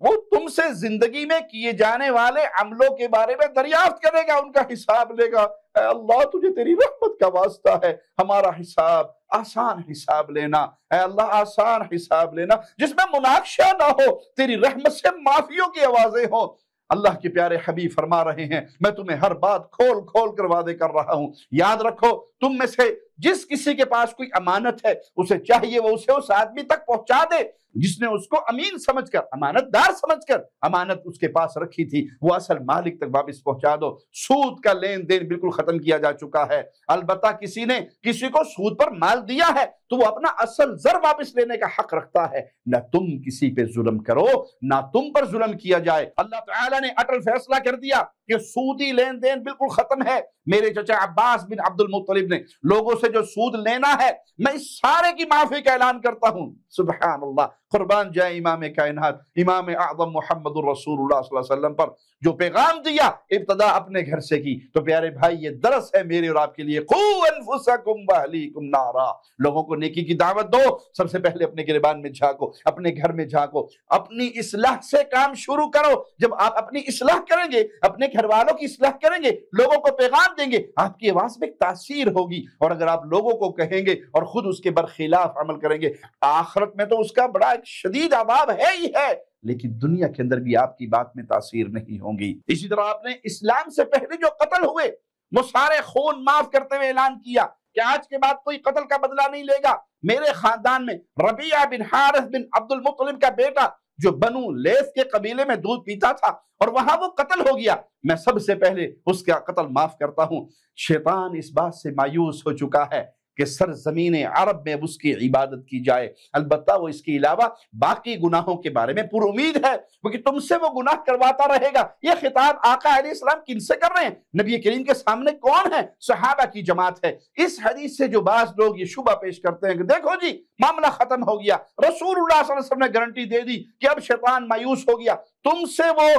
وہ تم سے زندگی میں کیے جانے والے عملوں کے بارے میں دریافت کرے گا، ان کا حساب لے گا۔ اے اللہ تجھے تیری رحمت کا واسطہ ہے، ہمارا حساب آسان حساب لینا، اے اللہ آسان حساب لینا جس میں مناقشہ نہ ہو، تیری رحمت سے معافیوں کی آوازیں ہوں۔ اللہ کے پیارے حبیب فرما رہے ہیں میں تمہیں ہر بات کھول کھول کر وعدے کر رہا ہوں، یاد رکھو تم میں سے جس کسی کے پاس کوئی امانت ہے اسے چاہیے وہ اسے اس آدمی تک پہنچا دے جس نے اس کو امین سمجھ کر، امانت دار سمجھ کر امانت اس کے پاس رکھی تھی، وہ اصل مالک تک واپس پہنچا دو۔ سود کا لین دین بالکل ختم کیا جا چکا ہے، البتہ کسی نے کسی کو سود پر مال دیا ہے تو وہ اپنا اصل زر واپس لینے کا حق رکھتا ہے۔ نہ تم کسی پہ ظلم کرو، نہ تم پر ظلم کیا جائے۔ اللہ تعالیٰ نے اٹل فیصلہ کر دیا کہ سودی لین دین بالکل ختم ہے۔ میرے چچا عباس بن عبد المطلب نے لوگوں سے جو سود لینا ہے، میں اس سارے کی معافی کا اعلان کرتا ہوں۔ سبحان اللہ، قربان جائے امام کائنات امام اعظم محمد الرسول اللہ صلی اللہ علیہ وسلم پر جو پیغام دیا، ابتدا اپنے گھر سے کی۔ تو پیارے بھائی، یہ درس ہے میرے اور آپ کے لیے، قوا انفسکم واہلیکم نارا۔ لوگوں کو نیکی کی دعوت دو، سب سے پہلے اپنے گریبان میں جھانکو، اپنے گھر میں جھانکو، اپنی اصلاح سے کام شروع کرو۔ جب آپ اپنی اصلاح کریں گے، اپنے گھر والوں کی اصلاح کریں گے، لوگوں کو پیغام دیں گے، آپ کی آواز میں ایک تاثیر ہوگی۔ اور اگر آپ لوگوں کو کہیں گے اور خود اس کے برخلاف عمل کریں گے، آخرت میں تو اس کا بڑا ایک شدید عذاب ہے ہی ہے، لیکن دنیا کے اندر بھی آپ کی بات میں تاثیر نہیں ہوگی۔ اسی طرح آپ نے اسلام سے پہلے جو قتل ہوئے، وہ سارے خون معاف کرتے ہوئے اعلان کیا کہ آج کے بعد کوئی قتل کا بدلہ نہیں لے گا۔ میرے خاندان میں ربیعہ بن حارث بن عبد المطلب کا بیٹا جو بنو لیث کے قبیلے میں دودھ پیتا تھا اور وہاں وہ قتل ہو گیا، میں سب سے پہلے اس کا قتل معاف کرتا ہوں۔ شیطان اس بات سے مایوس ہو چکا ہے کہ سرزمین عرب میں اس کی عبادت کی جائے، البتہ وہ اس کے علاوہ باقی گناہوں کے بارے میں پر امید ہے، کیونکہ تم سے وہ گناہ کرواتا رہے گا۔ یہ خطاب آقا علیہ السلام کن سے کر رہے ہیں؟ نبی کریم کے سامنے کون ہے؟ صحابہ کی جماعت ہے۔ اس حدیث سے جو بعض لوگ یہ شبہ پیش کرتے ہیں کہ دیکھو جی معاملہ ختم ہو گیا، رسول اللہ صلی اللہ علیہ وسلم نے گارنٹی دے دی کہ اب شیطان مایوس ہو گیا، تم سے وہ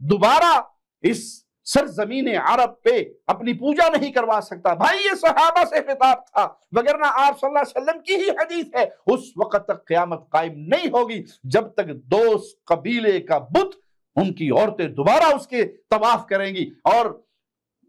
دوبارہ اس سرزمین عرب پہ اپنی پوجا نہیں کروا سکتا۔ بھائی یہ صحابہ سے خطاب تھا، وگرنہ آپ صلی اللہ علیہ وسلم کی ہی حدیث ہے، اس وقت تک قیامت قائم نہیں ہوگی جب تک دوست قبیلے کا بت، ان کی عورتیں دوبارہ اس کے طواف کریں گی، اور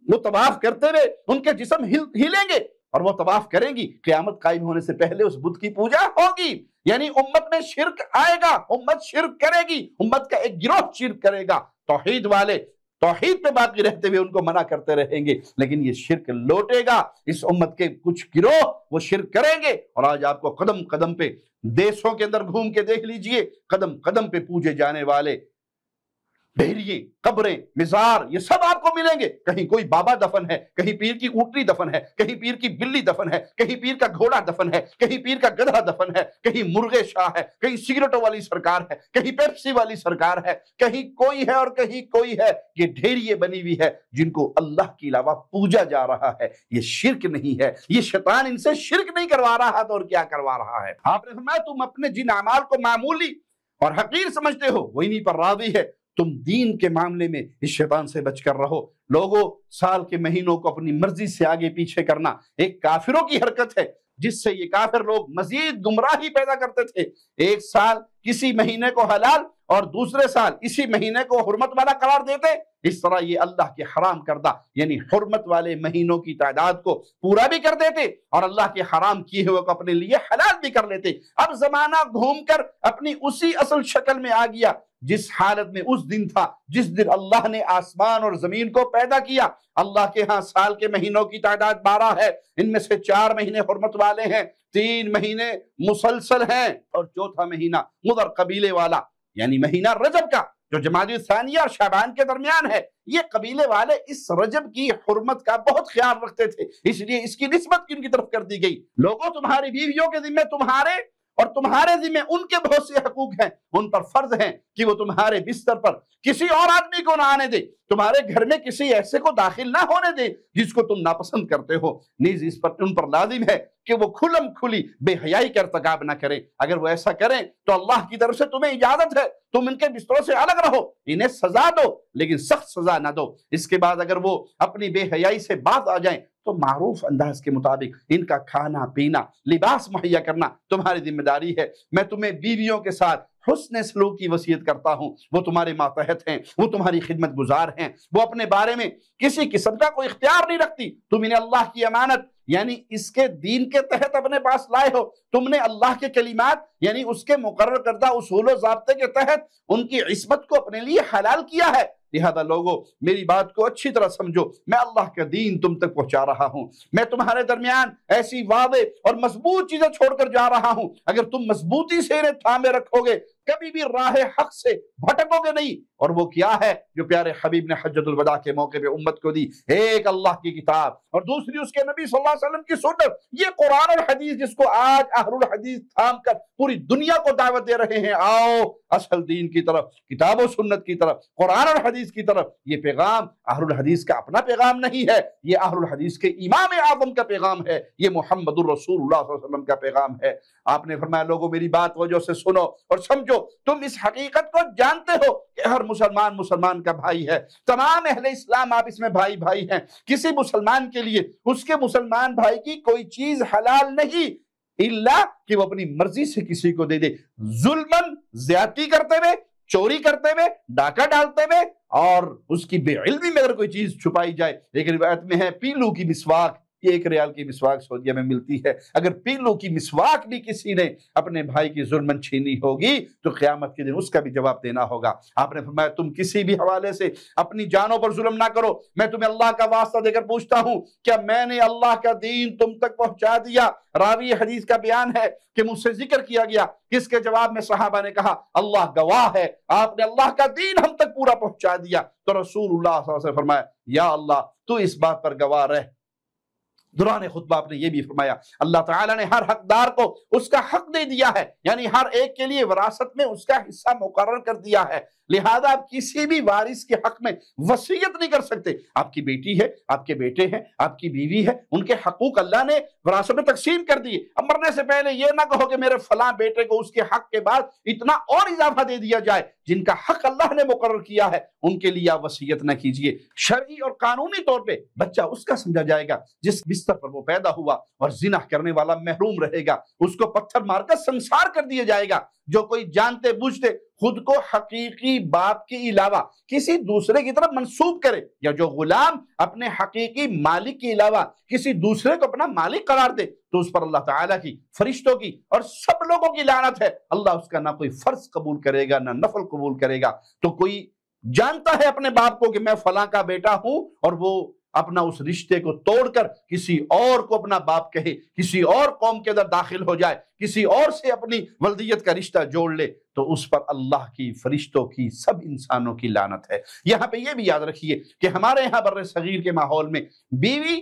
وہ طواف کرتے ہوئے ان کے جسم ہلیں گے اور وہ طواف کریں گی۔ قیامت قائم ہونے سے پہلے اس بت کی پوجا ہوگی، یعنی امت میں شرک آئے گا، امت شرک کرے گی، امت کا ایک گروہ شرک کرے گا۔ توحید والے توحید پہ باقی رہتے ہوئے ان کو منع کرتے رہیں گے، لیکن یہ شرک لوٹے گا، اس امت کے کچھ گروہ وہ شرک کریں گے۔ اور آج آپ کو قدم قدم پہ دیسوں کے اندر گھوم کے دیکھ لیجئے، قدم قدم پہ پوجے جانے والے ڈھیریے، قبریں، مزار، یہ سب آپ کو ملیں گے۔ کہیں کوئی بابا دفن ہے، کہیں پیر کی اونٹنی دفن ہے، کہیں پیر کی بلی دفن ہے، کہیں پیر کا گھوڑا دفن ہے، کہیں پیر کا گدھا دفن ہے، کہیں مرغے شاہ ہے، کہیں سگریٹوں والی سرکار ہے، کہیں پیپسی والی سرکار ہے، کہیں کوئی ہے اور کہیں کوئی ہے۔ یہ ڈھیریے بنی ہوئی ہے جن کو اللہ کے علاوہ پوجا جا رہا ہے۔ یہ شرک نہیں ہے، یہ شیطان ان سے شرک نہیں کروا رہا تو اور کیا کروا رہا ہے؟ آپ نے فرمایا تم اپنے جن اعمال کو معمولی اور حقیر سمجھتے ہو وہ انہی پر راضی ہے، تم دین کے معاملے میں اس شیطان سے بچ کر رہو۔ لوگوں، سال کے مہینوں کو اپنی مرضی سے آگے پیچھے کرنا ایک کافروں کی حرکت ہے، جس سے یہ کافر لوگ مزید گمراہی پیدا کرتے تھے۔ ایک سال کسی مہینے کو حلال اور دوسرے سال اسی مہینے کو حرمت والا قرار دیتے، اس طرح یہ اللہ کے حرام کردہ یعنی حرمت والے مہینوں کی تعداد کو پورا بھی کر دیتے اور اللہ کے حرام کیے ہوئے کو اپنے لیے حلال بھی کر لیتے۔ اب زمانہ گھوم کر اپنی اسی اصل شکل میں آ گیا جس حالت میں اس دن تھا جس دن اللہ نے آسمان اور زمین کو پیدا کیا۔ اللہ کے ہاں سال کے مہینوں کی تعداد 12 ہے، ان میں سے 4 مہینے حرمت والے ہیں، 3 مہینے مسلسل ہیں، اور چوتھا مہینہ مضر قبیلے والا یعنی مہینہ رجب کا جو جمادی الثانیہ اور شعبان کے درمیان ہے۔ یہ قبیلے والے اس رجب کی حرمت کا بہت خیال رکھتے تھے، اس لیے اس کی نسبت ان کی طرف کر دی گئی۔ لوگوں، تمہاری بیویوں کے ذمہ تمہارے اور تمہارے ذمہ ان کے بہت سے حقوق ہیں، ان پر فرض ہیں کہ وہ تمہارے بستر پر کسی اور آدمی کو نہ آنے دے، تمہارے گھر میں کسی ایسے کو داخل نہ ہونے دے جس کو تم ناپسند کرتے ہو۔ نیز اس پر ان پر لازم ہے کہ وہ کھلم کھلی بے حیائی کا ارتکاب نہ کریں۔ اگر وہ ایسا کریں تو اللہ کی طرف سے تمہیں اجازت ہے، تم ان کے بستروں سے الگ رہو، انہیں سزا دو لیکن سخت سزا نہ دو۔ اس کے بعد اگر وہ اپنی بے حیائی سے باز آ جائیں تو معروف انداز کے مطابق ان کا کھانا پینا، لباس مہیا کرنا تمہاری ذمہ داری ہے۔ میں تمہیں بیویوں کے ساتھ حسن سلوک کی وصیت کرتا ہوں، وہ تمہارے ماتحت ہیں، وہ تمہاری خدمت گزار ہیں، وہ اپنے بارے میں کسی قسم کا کوئی اختیار نہیں رکھتی۔ تم انہیں اللہ کی امانت یعنی اس کے دین کے تحت اپنے پاس لائے ہو، تم نے اللہ کے کلمات یعنی اس کے مقرر کردہ اصول و ضابطے کے تحت ان کی عصمت کو اپنے لیے حلال کیا ہے۔ لہذا لوگوں، میری بات کو اچھی طرح سمجھو، میں اللہ کا دین تم تک پہنچا رہا ہوں، میں تمہارے درمیان ایسی واضح اور مضبوط چیزیں چھوڑ کر جا رہا ہوں، اگر تم مضبوطی سے انہیں تھامے رکھو گے کبھی بھی راہ حق سے بھٹکوگے نہیں۔ اور وہ کیا ہے جو پیارے حبیب نے حجۃ الوداع کے موقع پہ امت کو دی؟ ایک اللہ کی کتاب اور دوسری اس کے نبی صلی اللہ علیہ وسلم کی سنت۔ یہ قرآن اور حدیث جس کو آج اہل الحدیث تھام کر پوری دنیا کو دعوت دے رہے ہیں، آؤ اصل دین کی طرف، کتاب و سنت کی طرف، قرآن اور حدیث کی طرف۔ یہ پیغام اہل الحدیث کا اپنا پیغام نہیں ہے، یہ اہل الحدیث کے امام اعظم کا پیغام ہے، یہ محمد الرسول اللہ صلی اللہ علیہ وسلم کا پیغام ہے۔ آپ نے فرمایا لوگوں میری بات توجہ سے سنو اور سمجھو، تم اس حقیقت کو جانتے ہو کہ ہر مسلمان کا بھائی ہے، تمام اہل اسلام آپ اس میں بھائی بھائی ہیں۔ کسی مسلمان کے لیے اس کے مسلمان بھائی کی کوئی چیز حلال نہیں الا کہ وہ اپنی مرضی سے کسی کو دے دے، ظلماً، زیادتی کرتے ہوئے، چوری کرتے ہوئے، ڈاکہ ڈالتے ہوئے، اور اس کی بے علمی میں اگر کوئی چیز چھپائی جائے۔ ایک روایت میں ہے پیلو کی مسواک، یہ 1 ریال کی مسواک سعودیہ میں ملتی ہے، اگر پیلو کی مسواک بھی کسی نے اپنے بھائی کی ظلماً چھینی ہوگی تو قیامت کے دن اس کا بھی جواب دینا ہوگا۔ آپ نے فرمایا تم کسی بھی حوالے سے اپنی جانوں پر ظلم نہ کرو، میں تمہیں اللہ کا واسطہ دے کر پوچھتا ہوں کیا میں نے اللہ کا دین تم تک پہنچا دیا؟ راوی حدیث کا بیان ہے کہ مجھ سے ذکر کیا گیا، کس کے جواب میں صحابہ نے کہا اللہ گواہ ہے آپ نے اللہ کا دین ہم تک پورا پہنچا دیا۔ تو رسول اللہ صلی اللہ علیہ وسلم فرمایا یا اللہ تو اس بات پر گواہ رہ۔ دوران خطبہ آپ نے یہ بھی فرمایا اللہ تعالیٰ نے ہر حقدار کو اس کا حق دے دیا ہے، یعنی ہر ایک کے لیے وراثت میں اس کا حصہ مقرر کر دیا ہے، لہذا آپ کسی بھی وارث کے حق میں وصیت نہیں کر سکتے۔ آپ کی بیٹی ہے، آپ کے بیٹے ہیں، آپ کی بیوی ہے، ان کے حقوق اللہ نے وراثت میں تقسیم کر دیے۔ اب مرنے سے پہلے یہ نہ کہو کہ میرے فلاں بیٹے کو اس کے حق کے بعد اتنا اور اضافہ دے دیا جائے، جن کا حق اللہ نے مقرر کیا ہے ان کے لیے آپ وصیت نہ کیجئے۔ شرعی اور قانونی طور پہ بچہ اس کا سمجھا جائے گا جس بستر پر وہ پیدا ہوا، اور زنا کرنے والا محروم رہے گا، اس کو پتھر مار کر سنسار کر دیا جائے گا۔ جو کوئی جانتے بوجھتے خود کو حقیقی باپ کے علاوہ کسی دوسرے کی طرف منسوب کرے، یا جو غلام اپنے حقیقی مالک کے علاوہ کسی دوسرے کو اپنا مالک قرار دے، تو اس پر اللہ تعالیٰ کی، فرشتوں کی اور سب لوگوں کی لعنت ہے۔ اللہ اس کا نہ کوئی فرض قبول کرے گا نہ نفل قبول کرے گا۔ تو کوئی جانتا ہے اپنے باپ کو کہ میں فلاں کا بیٹا ہوں، اور وہ اپنا اس رشتے کو توڑ کر کسی اور کو اپنا باپ کہے، کسی اور قوم کے اندر داخل ہو جائے، کسی اور سے اپنی ولدیت کا رشتہ جوڑ لے، تو اس پر اللہ کی، فرشتوں کی، سب انسانوں کی لعنت ہے۔ یہاں پہ یہ بھی یاد رکھیے کہ ہمارے یہاں بر صغیر کے ماحول میں بیوی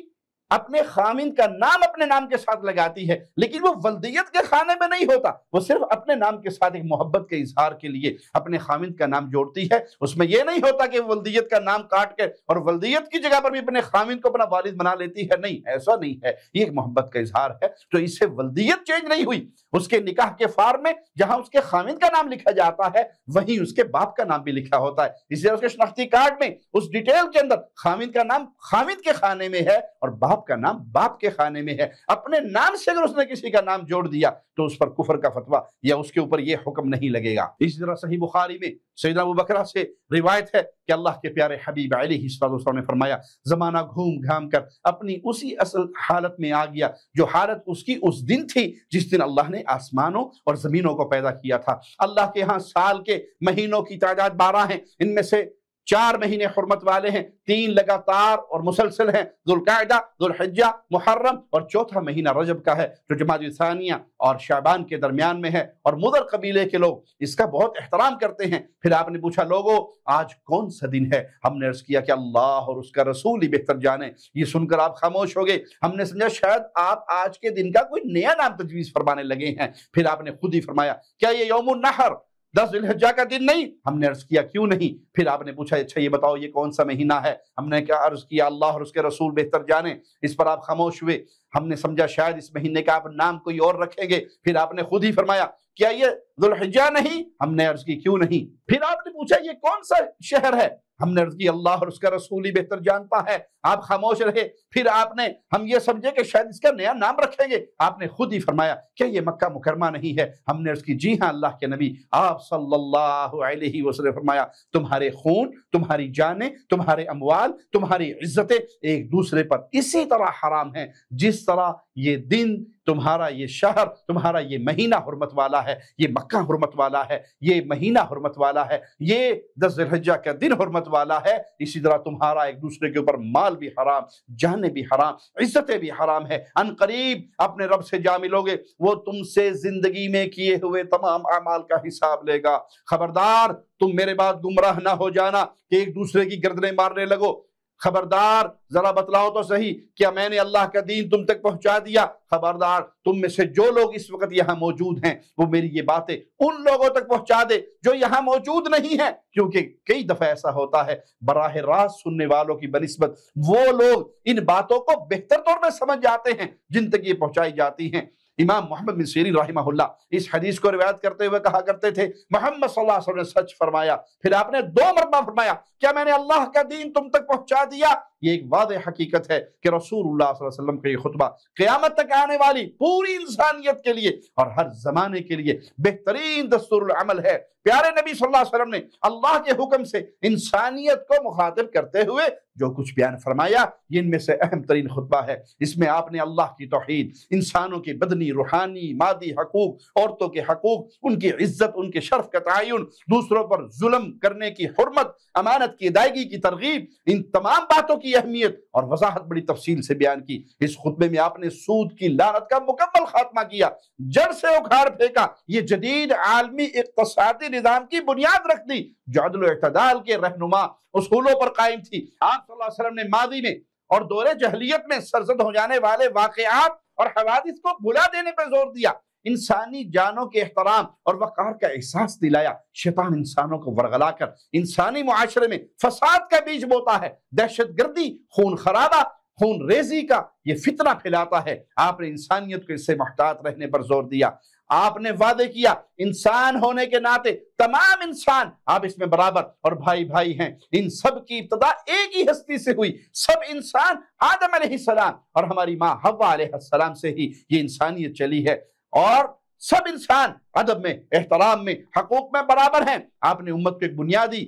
اپنے خامند کا نام اپنے نام کے ساتھ لگاتی ہے، لیکن وہ ولدیت کے خانے میں نہیں ہوتا، وہ صرف اپنے نام کے ساتھ ایک محبت کے اظہار کے لیے اپنے خامند کا نام جوڑتی ہے۔ اس میں یہ نہیں ہوتا کہ ولدیت کا نام کاٹ کے اور ولدیت کی جگہ پر بھی اپنے خامند کو اپنا والد بنا لیتی ہے، نہیں، ایسا نہیں ہے، یہ ایک محبت کا اظہار ہے۔ تو اس سے ولدیت چینج نہیں ہوئی، اس کے نکاح کے فارم میں جہاں اس کے خامند کا نام لکھا جاتا ہے وہیں اس کے باپ کا نام بھی لکھا ہوتا ہے۔ اس لیے اس کے شناختی کارڈ میں اس ڈیٹیل کے اندر خامند کا نام خامند کے خانے میں ہے اور باپ کا نام باپ کے خانے میں ہے۔ اپنے نام سے اگر اس نے کسی کا نام جوڑ دیا تو اس پر کفر کا فتویٰ یا اس کے اوپر یہ حکم نہیں لگے گا۔ اسی طرح صحیح بخاری میں سیدنا ابو بکر سے روایت ہے کہ اللہ کے پیارے حبیب علیہ السلام نے فرمایا زمانہ گھوم گھام کر اپنی اسی اصل حالت میں آ گیا جو حالت اس کی اس دن تھی جس دن اللہ نے آسمانوں اور زمینوں کو پیدا کیا تھا۔ اللہ کے ہاں سال کے مہینوں کی تعداد 12 ہیں، ان میں سے 4 مہینے حرمت والے ہیں، 3 لگاتار اور مسلسل ہیں، ذوالقعدہ، ذوالحجہ، محرم، اور 4تھا مہینہ رجب کا ہے جو جمادی ثانیہ اور شعبان کے درمیان میں ہے، اور مضر قبیلے کے لوگ اس کا بہت احترام کرتے ہیں۔ پھر آپ نے پوچھا لوگوں آج کون سا دن ہے؟ ہم نے عرض کیا کہ اللہ اور اس کا رسول ہی بہتر جانے۔ یہ سن کر آپ خاموش ہو گئے، ہم نے سمجھا شاید آپ آج کے دن کا کوئی نیا نام تجویز فرمانے لگے ہیں۔ پھر آپ نے خود ہی فرمایا کیا یہ یوم النحر 10 ذی الحجہ کا دن نہیں؟ ہم نے عرض کیا کیوں نہیں؟ پھر آپ نے پوچھا اچھا یہ بتاؤ یہ کون سا مہینہ ہے؟ ہم نے کیا عرض کیا اللہ اور اس کے رسول بہتر جانے۔ اس پر آپ خاموش ہوئے، ہم نے سمجھا شاید اس مہینے کا آپ نام کوئی اور رکھیں گے۔ پھر آپ نے خود ہی فرمایا کیا یہ ذوالحجہ نہیں؟ ہم نے عرض کی کیوں نہیں؟ پھر آپ نے پوچھا یہ کون سا شہر ہے؟ ہم نے عرض کی اللہ اور اس کا رسول ہی بہتر جانتا ہے۔ آپ خاموش رہے۔ پھر آپ نے ہم یہ سمجھے کہ شاید اس کا نیا نام رکھیں گے، آپ نے خود ہی فرمایا کیا یہ مکہ مکرمہ نہیں ہے؟ ہم نے عرض کی جی ہاں اللہ کے نبی آپ صلی اللہ علیہ وسلم فرمایا تمہارے خون، تمہاری جانیں، تمہارے اموال، تمہاری عزتیں ایک دوسرے پر اسی طرح حرام ہیں جس طرح یہ دن تمہارا یہ شہر، تمہارا یہ مہینہ حرمت والا ہے، یہ مکہ حرمت والا ہے، یہ مہینہ حرمت والا ہے، یہ 10 ذی الحجہ کا دن حرمت والا ہے۔ اسی طرح تمہارا ایک دوسرے کے اوپر مال بھی حرام، جانیں بھی حرام، عزتیں بھی حرام ہے۔ ان قریب اپنے رب سے جا ملو گے، وہ تم سے زندگی میں کیے ہوئے تمام اعمال کا حساب لے گا۔ خبردار تم میرے بعد گمراہ نہ ہو جانا کہ ایک دوسرے کی گردنیں مارنے لگو۔ خبردار ذرا بتلاؤ تو صحیح، کیا میں نے اللہ کا دین تم تک پہنچا دیا؟ خبردار تم میں سے جو لوگ اس وقت یہاں موجود ہیں وہ میری یہ باتیں ان لوگوں تک پہنچا دے جو یہاں موجود نہیں ہیں، کیونکہ کئی دفعہ ایسا ہوتا ہے براہ راست سننے والوں کی بنسبت وہ لوگ ان باتوں کو بہتر طور پہ سمجھ جاتے ہیں جن تک یہ پہنچائی جاتی ہیں۔ امام محمد بن سیرین رحمہ اللہ اس حدیث کو روایت کرتے ہوئے کہا کرتے تھے، محمد صلی اللہ علیہ وسلم نے سچ فرمایا، پھر آپ نے 2 مرتبہ فرمایا، کیا میں نے اللہ کا دین تم تک پہنچا دیا؟ یہ ایک واضح حقیقت ہے کہ رسول اللہ صلی اللہ علیہ وسلم کا یہ خطبہ قیامت تک آنے والی پوری انسانیت کے لیے اور ہر زمانے کے لیے بہترین دستور العمل ہے۔ پیارے نبی صلی اللہ علیہ وسلم نے اللہ کے حکم سے انسانیت کو مخاطب کرتے ہوئے جو کچھ بیان فرمایا یہ ان میں سے اہم ترین خطبہ ہے۔ اس میں آپ نے اللہ کی توحید، انسانوں کے بدنی، روحانی، مادی حقوق، عورتوں کے حقوق، ان کی عزت، ان کے شرف کا تعین، دوسروں پر ظلم کرنے کی حرمت، امانت کی ادائیگی کی ترغیب، ان تمام باتوں کی اہمیت اور وضاحت بڑی تفصیل سے بیان کی۔ اس خطبے میں آپ نے سود کی لعنت کا مکمل خاتمہ کیا، جڑ سے اکھاڑ پھینکا، یہ جدید عالمی اقتصادی نظام کی بنیاد رکھ دی جو عدل و اعتدال کے رہنما اصولوں پر قائم تھی۔ آپ صلی اللہ علیہ وسلم نے ماضی میں اور دور جاہلیت میں سرزد ہو جانے والے واقعات اور حوادث کو بھلا دینے پر زور دیا، انسانی جانوں کے احترام اور وقار کا احساس دلایا۔ شیطان انسانوں کو ورغلا کر انسانی معاشرے میں فساد کا بیج بوتا ہے، دہشت گردی، خون خرابہ، خون ریزی کا یہ فتنہ پھیلاتا ہے۔ آپ نے انسانیت کو اس سے محتاط رہنے پر زور دیا۔ آپ نے وعدے کیا انسان ہونے کے ناطے تمام انسان آپ اس میں برابر اور بھائی بھائی ہیں۔ ان سب کی ابتدا ایک ہی ہستی سے ہوئی، سب انسان آدم علیہ السلام اور ہماری ماں حوا علیہ السلام سے ہی یہ انسانیت چلی ہے، اور سب انسان ادب میں، احترام میں، حقوق میں برابر ہیں۔ آپ نے امت کو ایک بنیادی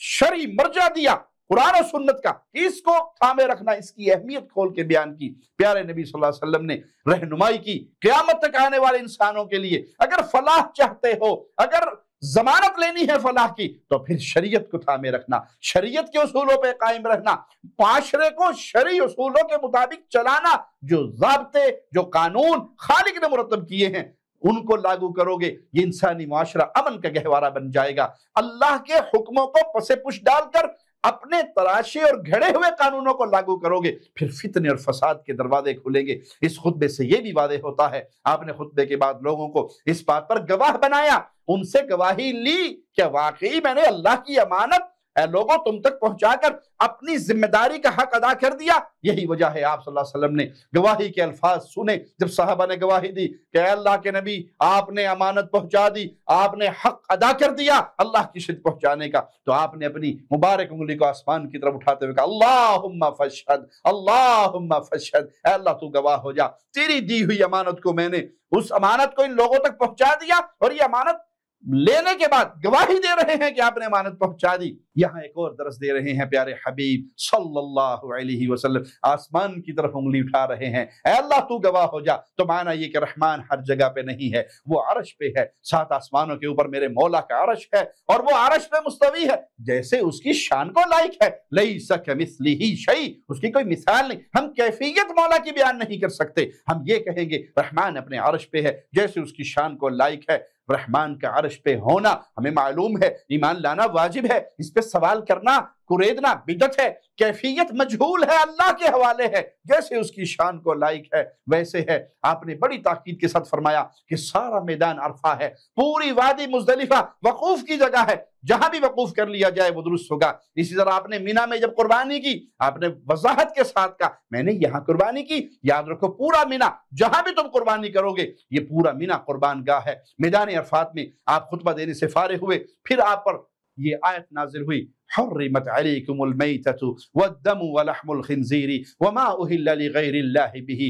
شرعی مرجع دیا قرآن و سنت کا، اس کو تھامے رکھنا، اس کی اہمیت کھول کے بیان کی۔ پیارے نبی صلی اللہ علیہ وسلم نے رہنمائی کی قیامت تک آنے والے انسانوں کے لیے، اگر فلاح چاہتے ہو، اگر ضمانت لینی ہے فلاح کی، تو پھر شریعت کو تھامے رکھنا، شریعت کے اصولوں پہ قائم رہنا، معاشرے کو شرعی اصولوں کے مطابق چلانا، جو ضابطے، جو قانون خالق نے مرتب کیے ہیں ان کو لاگو کرو گے، یہ انسانی معاشرہ امن کا گہوارہ بن جائے گا۔ اللہ کے حکموں کو پس پش ڈال کر اپنے تراشے اور گھڑے ہوئے قانونوں کو لاگو کرو گے، پھر فتنے اور فساد کے دروازے کھلیں گے۔ اس خطبے سے یہ بھی واضح ہوتا ہے، آپ نے خطبے کے بعد لوگوں کو اس بات پر گواہ بنایا، ان سے گواہی لی کہ واقعی میں نے اللہ کی امانت اے لوگوں تم تک پہنچا کر اپنی ذمہ داری کا حق ادا کر دیا۔ یہی وجہ ہے آپ صلی اللہ علیہ وسلم نے گواہی کے الفاظ سنے جب صحابہ نے گواہی دی کہ اے اللہ کے نبی آپ نے امانت پہنچا دی، آپ نے حق ادا کر دیا اللہ کی شد پہنچانے کا، تو آپ نے اپنی مبارک انگلی کو آسمان کی طرف اٹھاتے ہوئے کہا اللہم فاشہد، اللہم فاشہد، اے اللہ تو گواہ ہو جا، تیری دی ہوئی امانت کو میں نے اس امانت کو ان لوگوں تک پہنچا دیا، اور یہ امانت لینے کے بعد گواہی دے رہے ہیں کہ آپ نے امانت پہنچا دی۔ یہاں ایک اور درس دے رہے ہیں پیارے حبیب صلی اللہ علیہ وسلم، آسمان کی طرف انگلی اٹھا رہے ہیں، اے اللہ تو گواہ ہو جا۔ تو معنی یہ کہ رحمان ہر جگہ پہ نہیں ہے، وہ عرش پہ ہے، 7 آسمانوں کے اوپر میرے مولا کا عرش ہے، اور وہ عرش پہ مستوی ہے جیسے اس کی شان کو لائق ہے۔ لیس کمثلہ شیء، اس کی کوئی مثال نہیں۔ ہم کیفیت مولا کی بیان نہیں کر سکتے، ہم یہ کہیں گے رحمان اپنے عرش پہ ہے جیسے اس کی شان کو لائق ہے۔ رحمان کا عرش پہ ہونا ہمیں معلوم ہے، ایمان لانا واجب ہے، اس پہ سوال کرنا، کریدنا بدعت ہے۔ کیفیت مجہول ہے، اللہ کے حوالے ہے، جیسے اس کی شان کو لائق ہے ویسے ہے۔ آپ نے بڑی تاکید کے ساتھ فرمایا کہ سارا میدان عرفہ ہے، پوری وادی مزدلفہ وقوف کی جگہ ہے، جہاں بھی وقوف کر لیا جائے وہ درست ہوگا۔ اسی طرح آپ نے مینا میں جب قربانی کی، آپ نے وضاحت کے ساتھ کہا میں نے یہاں قربانی کی، یاد رکھو پورا مینا جہاں بھی تم قربانی کرو گے یہ پورا مینا قربان گاہ ہے۔ میدان عرفات میں آپ خطبہ دینے سے فارغ ہوئے، پھر آپ پر یہ آیت نازل ہوئی حرمت علیکم المیتۃ والدم ولحم الخنزیر وما اہل لغیر اللہ بہ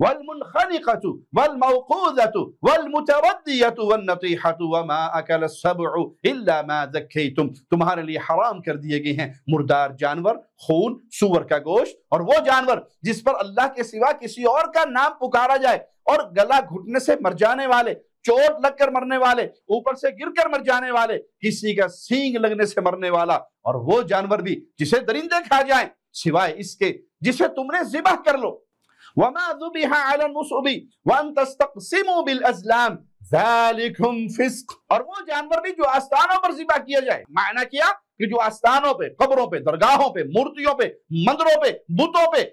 والمنخنقۃ والموقوذۃ والمتردیۃ والنطیحۃ وما اکل السبع الا ما ذکیتم، تمہارے لیے حرام کر دیے گئے ہیں مردار جانور، خون، سور کا گوشت، اور وہ جانور جس پر اللہ کے سوا کسی اور کا نام پکارا جائے، اور گلا گھٹنے سے مر جانے والے، چوٹ لگ کر مرنے والے، اوپر سے گر کر مر جانے والے، کسی کا سینگ لگنے سے مرنے والا، اور وہ جانور بھی جسے درندے کھا جائیں سوائے اس کے جسے تم نے ذبح کر لو۔ وما ذبح علی النصب وان تستقسموا بالازلام ذالکم فسق، اور وہ جانور بھی جو آستانوں پر ذبح کیا جائے، معنی کیا کہ جو آستانوں پہ، قبروں پہ، درگاہوں پہ، مورتیوں پہ، مندروں پہ، بتوں پہ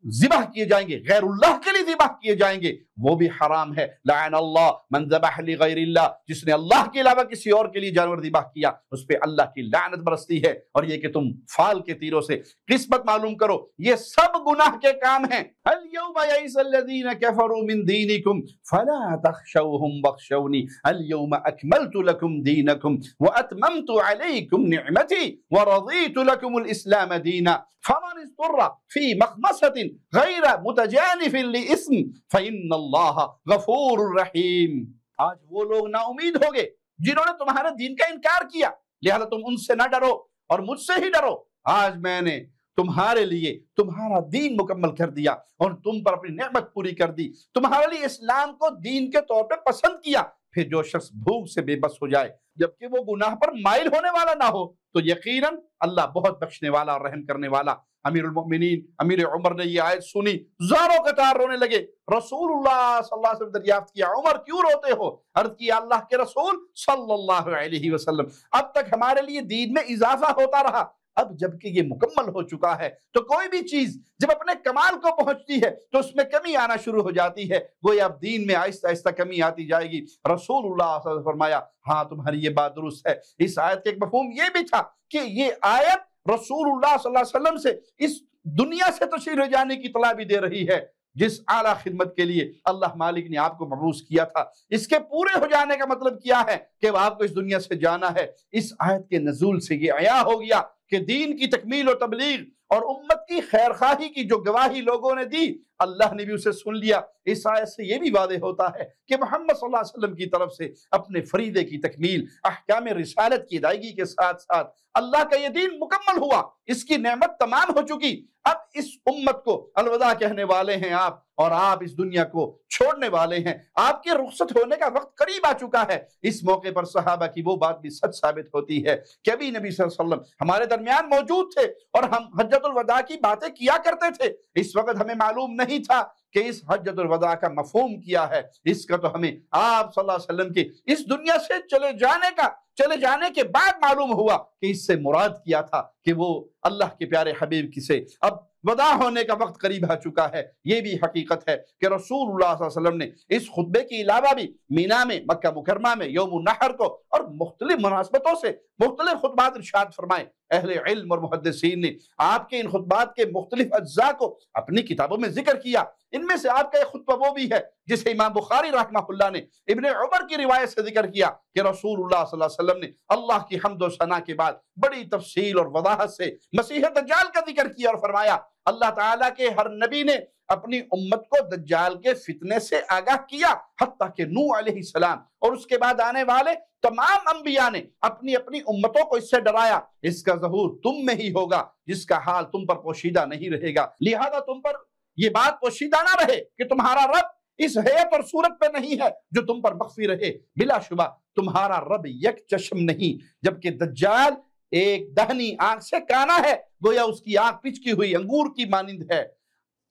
ذبح کیے جائیں گے، غیر اللہ کے لیے ذبح کیے جائیں گے، وہ بھی حرام ہے۔ لعن اللہ من ذبح لغیر اللہ، جس نے اللہ کے علاوہ کسی اور کے لیے جانور ذبح کیا اس پہ اللہ کی لعنت برستی ہے۔ اور یہ کہ تم فال کے تیروں سے قسمت معلوم کرو، یہ سب گناہ کے کام ہیں۔ اليوم يئس الذين كفروا من دينكم فلا تخشوهم واخشوني اليوم اكملت لكم دينكم واتممت عليكم نعمتي ورضيت لكم الاسلام دينا فمن اضطر في مخمصة غیر متجانف لاسم فإن اللہ غفور رحیم۔ آج وہ لوگ نا امید ہوگے جنہوں نے تمہارے دین کا انکار کیا، لہذا تم ان سے نہ ڈرو اور مجھ سے ہی ڈرو۔ آج میں نے تمہارے لیے تمہارا دین مکمل کر دیا اور تم پر اپنی نعمت پوری کر دی، تمہارے لیے اسلام کو دین کے طور پہ پسند کیا۔ پھر جو شخص بھوک سے بے بس ہو جائے جبکہ وہ گناہ پر مائل ہونے والا نہ ہو تو یقیناً اللہ بہت بخشنے والا اور رحم کرنے والا۔ امیر المؤمنین امیر عمر نے یہ آیت سنی، زاروں قطار رونے لگے۔ رسول اللہ صلی اللہ علیہ وسلم دریافت کیا، عمر کیوں روتے ہو؟ عرض کیا، اللہ کے رسول صلی اللہ علیہ وسلم، اب تک ہمارے لیے دین میں اضافہ ہوتا رہا، اب جبکہ یہ مکمل ہو چکا ہے تو کوئی بھی چیز جب اپنے کمال کو پہنچتی ہے تو اس میں کمی آنا شروع ہو جاتی ہے، گویا اب دین میں آہستہ آہستہ کمی آتی جائے گی۔ رسول اللہ صلی اللہ علیہ وسلم نے فرمایا، ہاں تمہاری یہ بات درست ہے۔ اس آیت کے ایک مفہوم یہ بھی تھا کہ یہ آیت رسول اللہ صلی اللہ علیہ وسلم سے اس دنیا سے تشریف لے جانے کی اطلاع بھی دے رہی ہے، جس اعلیٰ خدمت کے لیے اللہ مالک نے آپ کو مبعوث کیا تھا، اس کے پورے ہو جانے کا مطلب کیا ہے کہ آپ کو اس دنیا سے جانا ہے۔ اس آیت کے نزول سے یہ عیاں ہو گیا کہ دین کی تکمیل و تبلیغ اور امت کی خیر خواہی کی جو گواہی لوگوں نے دی اللہ نے بھی اسے سن لیا۔ اس آیت سے یہ بھی واضح ہوتا ہے کہ محمد صلی اللہ علیہ وسلم کی طرف سے اپنے فریضے کی تکمیل، احکام رسالت کی ادائیگی کے ساتھ ساتھ اللہ کا یہ دین مکمل ہوا، اس کی نعمت تمام ہو چکی۔ اب اس امت کو الوداع کہنے والے ہیں آپ، اور آپ اس دنیا کو چھوڑنے والے ہیں، آپ کے رخصت ہونے کا وقت قریب آ چکا ہے۔ اس موقع پر صحابہ کی وہ بات بھی سچ ثابت ہوتی ہے کہ ابھی نبی صلی اللہ علیہ وسلم ہمارے درمیان موجود تھے اور ہم حجۃ الوداع کی باتیں کیا کرتے تھے۔ اس وقت ہمیں معلوم نہیں تھا کہ اس حجۃ الوداع کا مفہوم کیا ہے، اس کا تو ہمیں آپ صلی اللہ علیہ وسلم کے اس دنیا سے چلے جانے کے بعد معلوم ہوا کہ اس سے مراد کیا تھا کہ وہ اللہ کے پیارے حبیب کی سے اب وداع ہونے کا وقت قریب آ چکا ہے۔ یہ بھی حقیقت ہے کہ رسول اللہ صلی اللہ علیہ وسلم نے اس خطبے کے علاوہ بھی مینا میں، مکہ مکرمہ میں یوم النحر کو اور مختلف مناسبتوں سے مختلف خطبات ارشاد فرمائے۔ اہل علم اور محدثین نے آپ کے ان خطبات کے مختلف اجزاء کو اپنی کتابوں میں ذکر کیا۔ ان میں سے آپ کا ایک خطبہ وہ بھی ہے جسے امام بخاری رحمہ اللہ نے ابن عمر کی روایت سے ذکر کیا کہ رسول اللہ صلی اللہ علیہ وسلم نے اللہ کی حمد و ثنا کے بعد بڑی تفصیل اور وضاحت سے مسیح دجال کا ذکر کیا اور فرمایا، اللہ تعالیٰ کے ہر نبی نے اپنی امت کو دجال کے فتنے سے آگاہ کیا، حتیٰ کہ نوح علیہ السلام اور اس کے بعد آنے والے تمام انبیاء نے اپنی اپنی امتوں کو اس سے ڈرایا۔ اس کا ظہور تم میں ہی ہوگا جس کا حال تم پر پوشیدہ نہیں رہے گا، لہذا تم پر یہ بات پوشیدہ نہ رہے کہ تمہارا رب اس حیت اور صورت پہ نہیں ہے جو تم پر مخفی رہے۔ بلا شبہ تمہارا رب یک چشم نہیں، جبکہ دجال ایک دہنی آنکھ سے کانا ہے، گویا اس کی آنکھ پچکی ہوئی انگور کی مانند ہے۔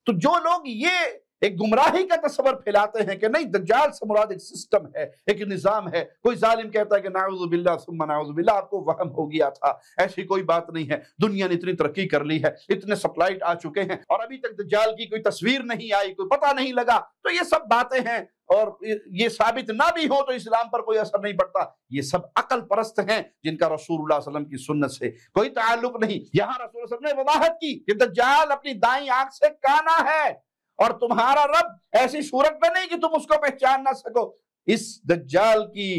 تو جو لوگ یہ ایک گمراہی کا تصور پھیلاتے ہیں کہ نہیں دجال سے مراد ایک سسٹم ہے، ایک نظام ہے، کوئی ظالم کہتا ہے کہ نعوذ باللہ ثم نعوذ باللہ، آپ کو وہم ہو گیا تھا، ایسی کوئی بات نہیں ہے، دنیا نے اتنی ترقی کر لی ہے، اتنے سیٹلائٹ آ چکے ہیں اور ابھی تک دجال کی کوئی تصویر نہیں آئی، کوئی پتہ نہیں لگا، تو یہ سب باتیں ہیں اور یہ ثابت نہ بھی ہو تو اسلام پر کوئی اثر نہیں پڑتا۔ یہ سب عقل پرست ہیں جن کا رسول اللہ صلی اللہ علیہ وسلم کی سنت سے کوئی تعلق نہیں۔ یہاں رسول اللہ صلی اللہ علیہ وسلم نے وضاحت کی کہ دجال اپنی دائیں آنکھ سے کانا ہے اور تمہارا رب ایسی صورت میں نہیں کہ تم اس کو پہچان نہ سکو۔ اس دجال کی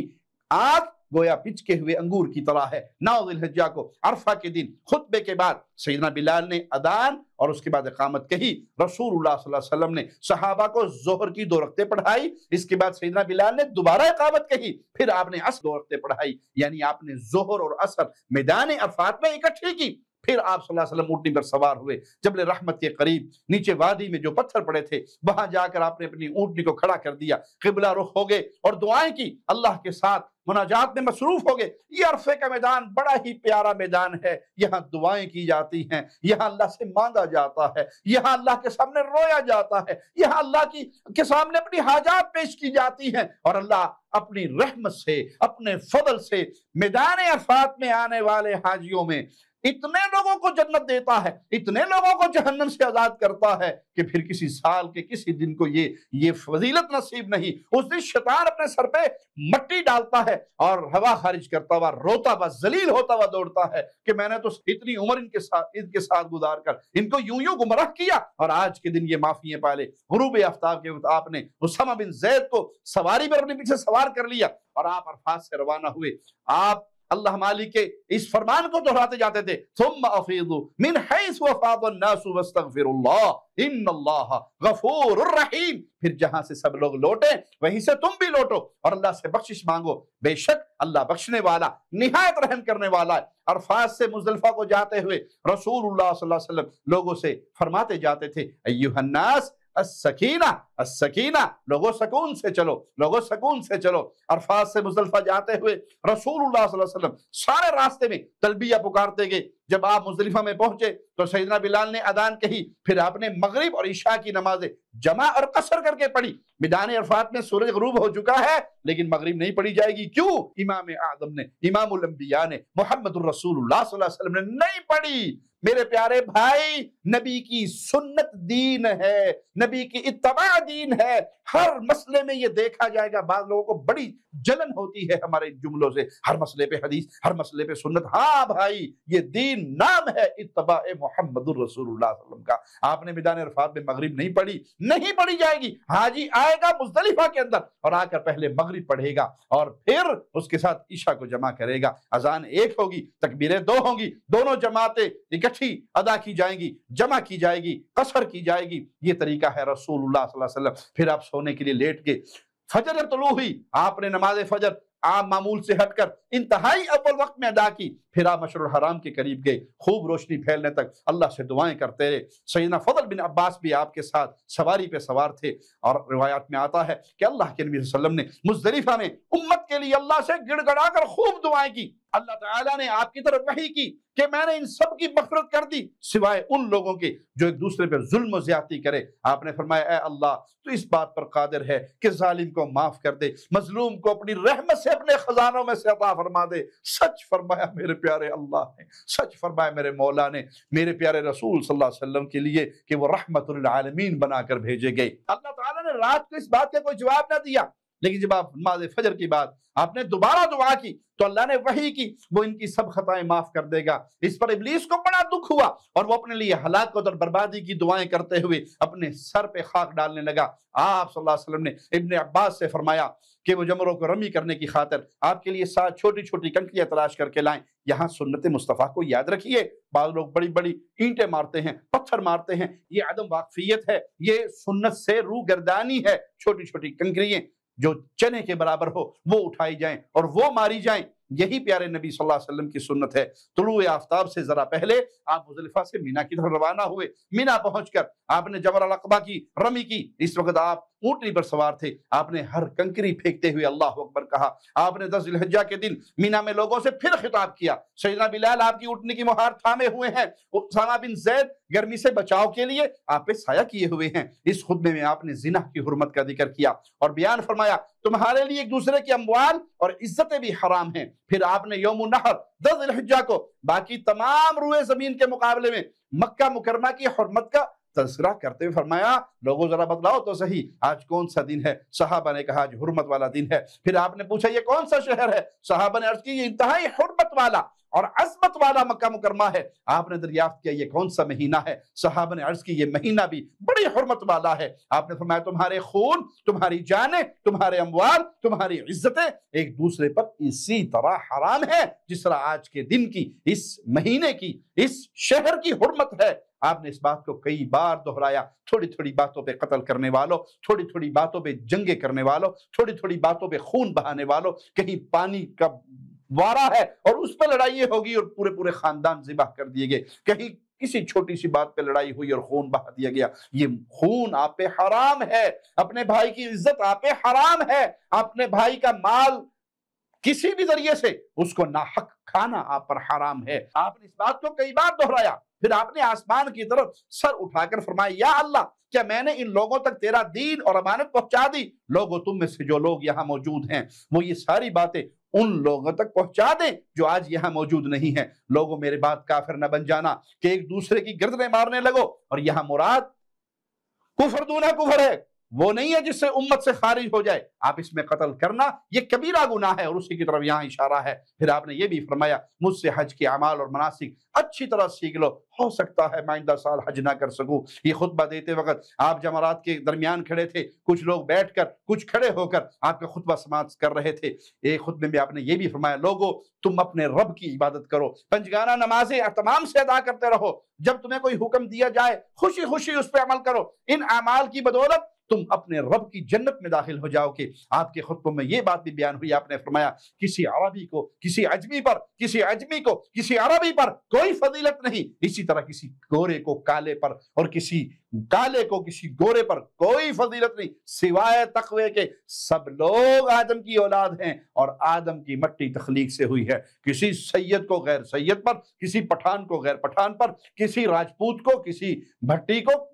آنکھ گویا پچکے ہوئے انگور کی طرح ہے۔ 9 ذی الحجہ کو عرفہ کے دن خطبے کے بعد سیدنا بلال نے اذان اور اس کے بعد اقامت کہی۔ رسول اللہ صلی اللہ علیہ وسلم نے صحابہ کو ظہر کی 2 رکعتیں پڑھائی، اس کے بعد سیدنا بلال نے دوبارہ اقامت کہی، پھر آپ نے عصر 2 رکعتیں پڑھائی، یعنی آپ نے ظہر اور عصر میدان عرفات میں اکٹھی کی۔ پھر آپ صلی اللہ علیہ وسلم اونٹنی پر سوار ہوئے، جبل رحمت کے قریب نیچے وادی میں جو پتھر پڑے تھے وہاں جا کر آپ نے اپنی اونٹنی کو کھڑا کر دیا، قبلہ رخ ہو گئے اور دعائیں کی، اللہ کے ساتھ مناجات میں مصروف ہو گئے۔ یہ عرفے کا میدان بڑا ہی پیارا میدان ہے، یہاں دعائیں کی جاتی ہیں، یہاں اللہ سے مانگا جاتا ہے، یہاں اللہ کے سامنے رویا جاتا ہے، یہاں اللہ کے سامنے اپنی حاجات پیش کی جاتی ہیں، اور اللہ اپنی رحمت سے اپنے فضل سے میدان عرفات میں آنے والے حاجیوں میں اتنے لوگوں کو جنت دیتا ہے، اتنے لوگوں کو جہنم سے آزاد کرتا ہے کہ پھر کسی سال کے کسی دن کو یہ فضیلت نصیب نہیں۔ اس دن شیطان اپنے سر پہ مٹی ڈالتا ہے اور ہوا خارج کرتا ہوا روتا ہوا ذلیل ہوتا ہوا دوڑتا ہے کہ میں نے تو اتنی عمر ان کے ساتھ گزار کر ان کو یوں گمراہ کیا، اور آج کے دن یہ معافیاں پالے۔ غروب آفتاب کے وقت آپ نے اسامہ بن زید کو سواری پر اپنے پیچھے سوار کر لیا اور آپ عرفات سے روانہ ہوئے۔ آپ اللہ مالک کے اس فرمان کو دہراتے جاتے تھے، ثم افیضوا من حیث افاض الناس واستغفروا اللہ ان اللہ غفور الرحیم۔ پھر جہاں سے سب لوگ لوٹے وہیں سے تم بھی لوٹو اور اللہ سے بخشش مانگو، بے شک اللہ بخشنے والا نہایت رحم کرنے والا ہے۔ عرفات سے مزدلفہ کو جاتے ہوئے رسول اللہ صلی اللہ علیہ وسلم لوگوں سے فرماتے جاتے تھے، ایھا الناس السکینہ السکینہ، لوگوں سکون سے چلو، لوگوں سکون سے چلو۔ عرفات سے مزدلفہ جاتے ہوئے رسول اللہ صلی اللہ علیہ وسلم سارے راستے میں تلبیہ پکارتے گئے۔ جب آپ مزدلفہ میں پہنچے تو سیدنا بلال نے اذان کہی، پھر آپ نے مغرب اور عشاء کی نمازیں جمع اور قصر کر کے پڑھی۔ میدان عرفات میں سورج غروب ہو چکا ہے لیکن مغرب نہیں پڑھی جائے گی، کیوں؟ امام اعظم نے، امام الانبیاء نے، محمد الرسول اللہ صلی اللہ علیہ وسلم نے نہیں پڑھی۔ میرے پیارے بھائی، نبی کی سنت دین ہے، نبی کی اتباع دین ہے۔ ہر مسئلے میں یہ دیکھا جائے گا، بعض لوگوں کو بڑی جلن ہوتی ہے ہمارے جملوں سے، ہر مسئلے پہ حدیث، ہر مسئلے پہ سنت۔ ہاں بھائی، یہ دین نام ہے اتباع محمد الرسول اللہ صلی اللہ علیہ وسلم کا۔ آپ نے میدان عرفات میں مغرب نہیں پڑھی، نہیں پڑھی جائے گی۔ حاجی آئے گا مزدلفہ کے اندر اور آ کر پہلے مغرب پڑھے گا اور پھر اس کے ساتھ عشاء کو جمع کرے گا۔ اذان 1 ہوگی، تکبیریں 2 ہوں گی، دونوں جماعتیں اکٹھی ادا کی جائیں گی، جمع کی جائے گی، قصر کی جائے گی۔ یہ طریقہ ہے رسول اللہ صلی اللہ علیہ وسلم۔ پھر آپ سونے کے لیے لیٹ گئے، فجر جب طلوع ہوئی آپ نے نماز فجر عام معمول سے ہٹ کر انتہائی اول وقت میں ادا کی، پھر آپ مشعر الحرام کے قریب گئے، خوب روشنی پھیلنے تک اللہ سے دعائیں کرتے رہے۔ سیدنا فضل بن عباس بھی آپ کے ساتھ سواری پہ سوار تھے، اور روایات میں آتا ہے کہ اللہ کے نبی صلی اللہ علیہ وسلم نے مزدلفہ میں امت کے لیے اللہ سے گڑ گڑا کر خوب دعائیں کی۔ اللہ تعالیٰ نے آپ کی طرف وحی کی کہ میں نے ان سب کی مغفرت کر دی سوائے ان لوگوں کے جو ایک دوسرے پہ ظلم و زیادتی کرے۔ آپ نے فرمایا، اے اللہ تو اس بات پر قادر ہے کہ ظالم کو معاف کر دے، مظلوم کو اپنی رحمت سے اپنے خزانوں میں سے عطا فرما دے۔ سچ فرمایا میرے پیارے اللہ نے، سچ فرمایا میرے مولا نے میرے پیارے رسول صلی اللہ علیہ وسلم کے لیے کہ وہ رحمت للعالمین بنا کر بھیجے گئے۔ اللہ تعالیٰ نے رات کو اس بات کا کوئی جواب نہ دیا، لیکن جب آپ نماز فجر کی بعد آپ نے دوبارہ دعا کی تو اللہ نے وحی کی وہ ان کی سب خطائیں معاف کر دے گا۔ اس پر ابلیس کو بڑا دکھ ہوا اور وہ اپنے لیے ہلاکت اور بربادی کی دعائیں کرتے ہوئے اپنے سر پہ خاک ڈالنے لگا۔ آپ صلی اللہ علیہ وسلم نے ابن عباس سے فرمایا کہ وہ جمروں کو رمی کرنے کی خاطر آپ کے لیے 7 چھوٹی چھوٹی کنکریاں تلاش کر کے لائیں۔ یہاں سنت مصطفیٰ کو یاد رکھیے، بعض لوگ بڑی بڑی اینٹیں مارتے ہیں، پتھر مارتے ہیں، یہ عدم واقفیت ہے، یہ سنت سے روگردانی ہے۔ چھوٹی چھوٹی کنکریاں جو چنے کے برابر ہو وہ اٹھائی جائیں اور وہ ماری جائیں، یہی پیارے نبی صلی اللہ علیہ وسلم کی سنت ہے۔ طلوع آفتاب سے ذرا پہلے آپ مزدلفہ سے مینا کی طرف روانہ ہوئے۔ مینا پہنچ کر آپ نے جمرہ العقبہ کی رمی کی۔ اس وقت آپ اونٹنی پر سوار تھے، آپ نے ہر کنکری پھینکتے ہوئے اللہ اکبر کہا۔ آپ نے 10 ذی الحجہ کے دن مینا میں لوگوں سے پھر خطاب کیا۔ سیدنا بلال آپ کی اونٹنی کی مہار تھامے ہوئے ہیں، اسامہ بن زید گرمی سے بچاؤ کے لیے آپ پہ سایہ کیے ہوئے ہیں۔ اس خطبے میں آپ نے زنا کی حرمت کا ذکر کیا اور بیان فرمایا تمہارے لیے ایک دوسرے کی اموال اور عزتیں بھی حرام ہیں۔ پھر آپ نے یوم النحر 10 ذی الحجہ کو باقی تمام روئے زمین کے مقابلے میں مکہ مکرمہ کی حرمت کا تذکرہ کرتے ہوئے فرمایا لوگوں ذرا بتلاؤ تو صحیح آج کون سا دن ہے؟ صحابہ نے کہا آج حرمت والا دن ہے۔ پھر آپ نے پوچھا یہ کون سا شہر ہے؟ صحابہ نے عرض کی یہ انتہائی حرمت والا اور عظمت والا مکہ مکرمہ ہے۔ آپ نے دریافت کیا یہ کون سا مہینہ ہے؟ صحابہ نے عرض کی یہ مہینہ بھی بڑی حرمت والا ہے۔ آپ نے فرمایا تمہارے خون، تمہاری جانیں، تمہارے اموال، تمہاری عزتیں ایک دوسرے پر اسی طرح حرام ہے جس طرح آج کے دن کی، اس مہینے کی، اس شہر کی حرمت ہے۔ آپ نے اس بات کو کئی بار دہرایا۔ تھوڑی تھوڑی باتوں پہ قتل کرنے والوں، تھوڑی تھوڑی باتوں پہ جنگیں کرنے والوں، تھوڑی تھوڑی باتوں پہ خون بہانے والوں، کہیں پانی کا وارا ہے اور اس پہ لڑائی ہوگی اور پورے پورے خاندان ذبح کر دیے گئے، کہیں کسی چھوٹی سی بات پہ لڑائی ہوئی اور خون بہا دیا گیا۔ یہ خون آپ پہ حرام ہے، اپنے بھائی کی عزت آپ پہ حرام ہے، اپنے بھائی کا مال کسی بھی ذریعے سے اس کو ناحق کھانا آپ پر حرام ہے۔ آپ نے اس بات کو کئی بار دہرایا۔ پھر آپ نے آسمان کی طرف سر اٹھا کر فرمایا یا اللہ، کیا میں نے ان لوگوں تک تیرا دین اور امانت پہنچا دی؟ لوگوں تم میں سے جو لوگ یہاں موجود ہیں وہ یہ ساری باتیں ان لوگوں تک پہنچا دیں جو آج یہاں موجود نہیں ہیں۔ لوگوں میرے بات کافر نہ بن جانا کہ ایک دوسرے کی گردنیں مارنے لگو، اور یہاں مراد کفر دونہ کفر ہے، وہ نہیں ہے جس سے امت سے خارج ہو جائے۔ آپ اس میں قتل کرنا یہ کبیرہ گناہ ہے، اور اسی کی طرف یہاں اشارہ ہے۔ پھر آپ نے یہ بھی فرمایا مجھ سے حج کے اعمال اور مناسک اچھی طرح سیکھ لو، ہو سکتا ہے میں آئندہ سال حج نہ کر سکوں۔ یہ خطبہ دیتے وقت آپ جمرات کے درمیان کھڑے تھے، کچھ لوگ بیٹھ کر، کچھ کھڑے ہو کر آپ کا خطبہ سماعت کر رہے تھے۔ ایک خطبے میں آپ نے یہ بھی فرمایا لوگو تم اپنے رب کی عبادت کرو، پنجگانہ نمازیں اہتمام سے ادا کرتے رہو، جب تمہیں کوئی حکم دیا جائے خوشی خوشی اس پہ عمل کرو، ان اعمال کی بدولت تم اپنے رب کی جنت میں داخل ہو جاؤ گے۔ آپ کے خطبوں میں یہ بات بھی بیان ہوئی، آپ نے فرمایا کسی عربی کو، کسی عجمی پر، کسی عجمی کو، کسی عربی پر کوئی فضیلت نہیں، اسی طرح کسی گورے کو کالے پر اور کسی کالے کو کسی گورے پر کوئی فضیلت نہیں، سوائے تقوی کے سب لوگ آدم کی اولاد ہیں اور آدم کی مٹی تخلیق سے ہوئی ہے۔ کسی سید کو غیر سید پر، کسی پٹھان کو غیر پٹھان پر، کسی راجپوت کو، کسی بھٹی کو،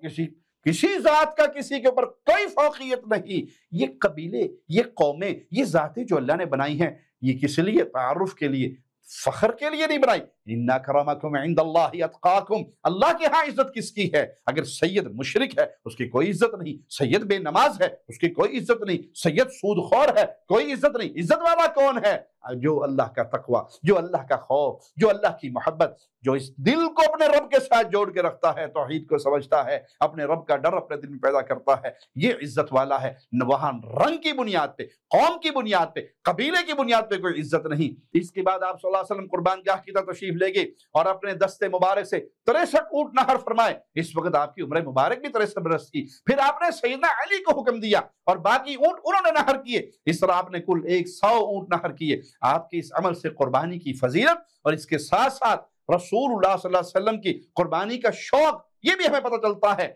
کسی ذات کا کسی کے اوپر کوئی فوقیت نہیں۔ یہ قبیلے، یہ قومیں، یہ ذاتیں جو اللہ نے بنائی ہیں یہ کس لیے؟ تعارف کے لیے، فخر کے لیے نہیں بنائی۔ ان اکرمکم عند اللہ اتقاکم، اللہ کے ہاں عزت کس کی ہے؟ اگر سید مشرک ہے اس کی کوئی عزت نہیں، سید بے نماز ہے اس کی کوئی عزت نہیں، سید سود خور ہے کوئی عزت نہیں۔ عزت والا کون ہے؟ جو اللہ کا تقوی، جو اللہ کا خوف، جو اللہ کی محبت، جو اس دل کو اپنے رب کے ساتھ جوڑ کے رکھتا ہے، توحید کو سمجھتا ہے، اپنے رب کا ڈر اپنے دل میں پیدا کرتا ہے، یہ عزت والا ہے۔ وہاں رنگ کی بنیاد پہ، قوم کی بنیاد پہ، قبیلے کی بنیاد پہ کوئی عزت نہیں۔ اس کے بعد آپ صلی اللہ علیہ وسلم قربان گاہ کی طرف تشریف لے گئے اور اپنے دستے مبارک سے 63 اونٹ نہر فرمائے۔ اس وقت آپ کی عمر مبارک بھی 63 برس کی۔ پھر آپ نے سیدنا علی کو حکم دیا اور باقی اونٹ انہوں نے نہر کیے۔ اس طرح آپ نے کل 100 اونٹ نہر کیے۔ آپ کے اس عمل سے قربانی کی فضیلت اور اس کے ساتھ ساتھ رسول اللہ صلی اللہ علیہ وسلم کی قربانی کا شوق یہ بھی ہمیں پتہ چلتا ہے۔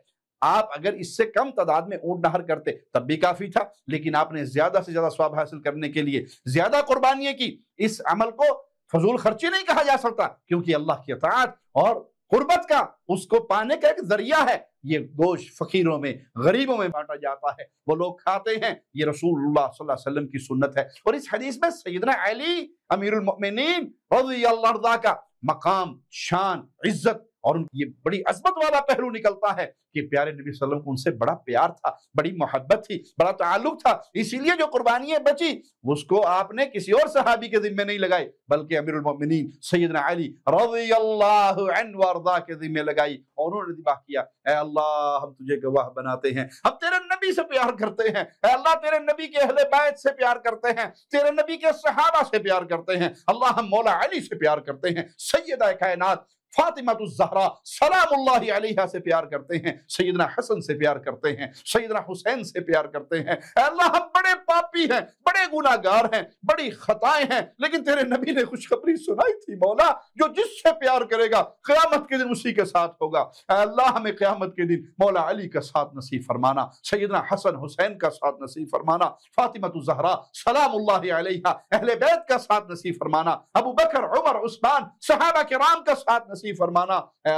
آپ اگر اس سے کم تعداد میں اونٹ نہر کرتے تب بھی کافی تھا، لیکن آپ نے زیادہ سے زیادہ ثواب حاصل کرنے کے لیے زیادہ قربانیاں کی۔ اس عمل کو فضول خرچی نہیں کہا جا سکتا، کیونکہ اللہ کی اطاعت اور قربت کا، اس کو پانے کا ایک ذریعہ ہے۔ یہ گوشت فقیروں میں، غریبوں میں بانٹا جاتا ہے، وہ لوگ کھاتے ہیں، یہ رسول اللہ صلی اللہ علیہ وسلم کی سنت ہے۔ اور اس حدیث میں سیدنا علی امیر المؤمنین رضی اللہ عنہ کا مقام، شان، عزت اور ان کی یہ بڑی عظمت والا پہلو نکلتا ہے کہ پیارے نبی صلی اللہ علیہ وسلم کو ان سے بڑا پیار تھا، بڑی محبت تھی، بڑا تعلق تھا۔ اسی لیے جو قربانیاں بچی اس کو آپ نے کسی اور صحابی کے ذمہ نہیں لگائی، بلکہ امیر المؤمنین سیدنا علی رضی اللہ عنہ وارضا کے ذمہ لگائی، اور انہوں نے ذبح کیا۔ اے اللہ ہم تجھے گواہ بناتے ہیں، ہم تیرے نبی سے پیار کرتے ہیں، اے اللہ تیرے نبی کے اہل بیت سے پیار کرتے ہیں، تیرے نبی کے صحابہ سے پیار کرتے ہیں، اللہ ہم مولا علی سے پیار کرتے ہیں، سیدہ کائنات فاطمہ الزہرا سلام اللہ علیہا سے پیار کرتے ہیں، سیدنا حسن سے پیار کرتے ہیں، سیدنا حسین سے پیار کرتے ہیں۔ اے اللہ ہم بڑے پاپی ہیں، بڑے گناہگار ہیں، بڑی خطائیں ہیں، لیکن تیرے نبی نے خوشخبری سنائی تھی مولا، جو جس سے پیار کرے گا قیامت کے دن اسی کے ساتھ ہوگا۔ اے اللہ ہمیں قیامت کے دن مولا علی کا ساتھ نصیب فرمانا، سیدنا حسن حسین کا ساتھ نصیب فرمانا، فاطمہ الزہرا سلام اللہ علیہا اہل بیت کا ساتھ نصیب فرمانا، ابو بکر عمر عثمان صحابہ کرام کا ساتھ نصیب فرمانا۔ اے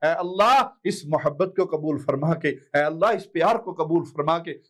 اللہ اس محبت کو قبول فرما کے، اے اللہ اس پیار کو قبول فرما کے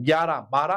11, 12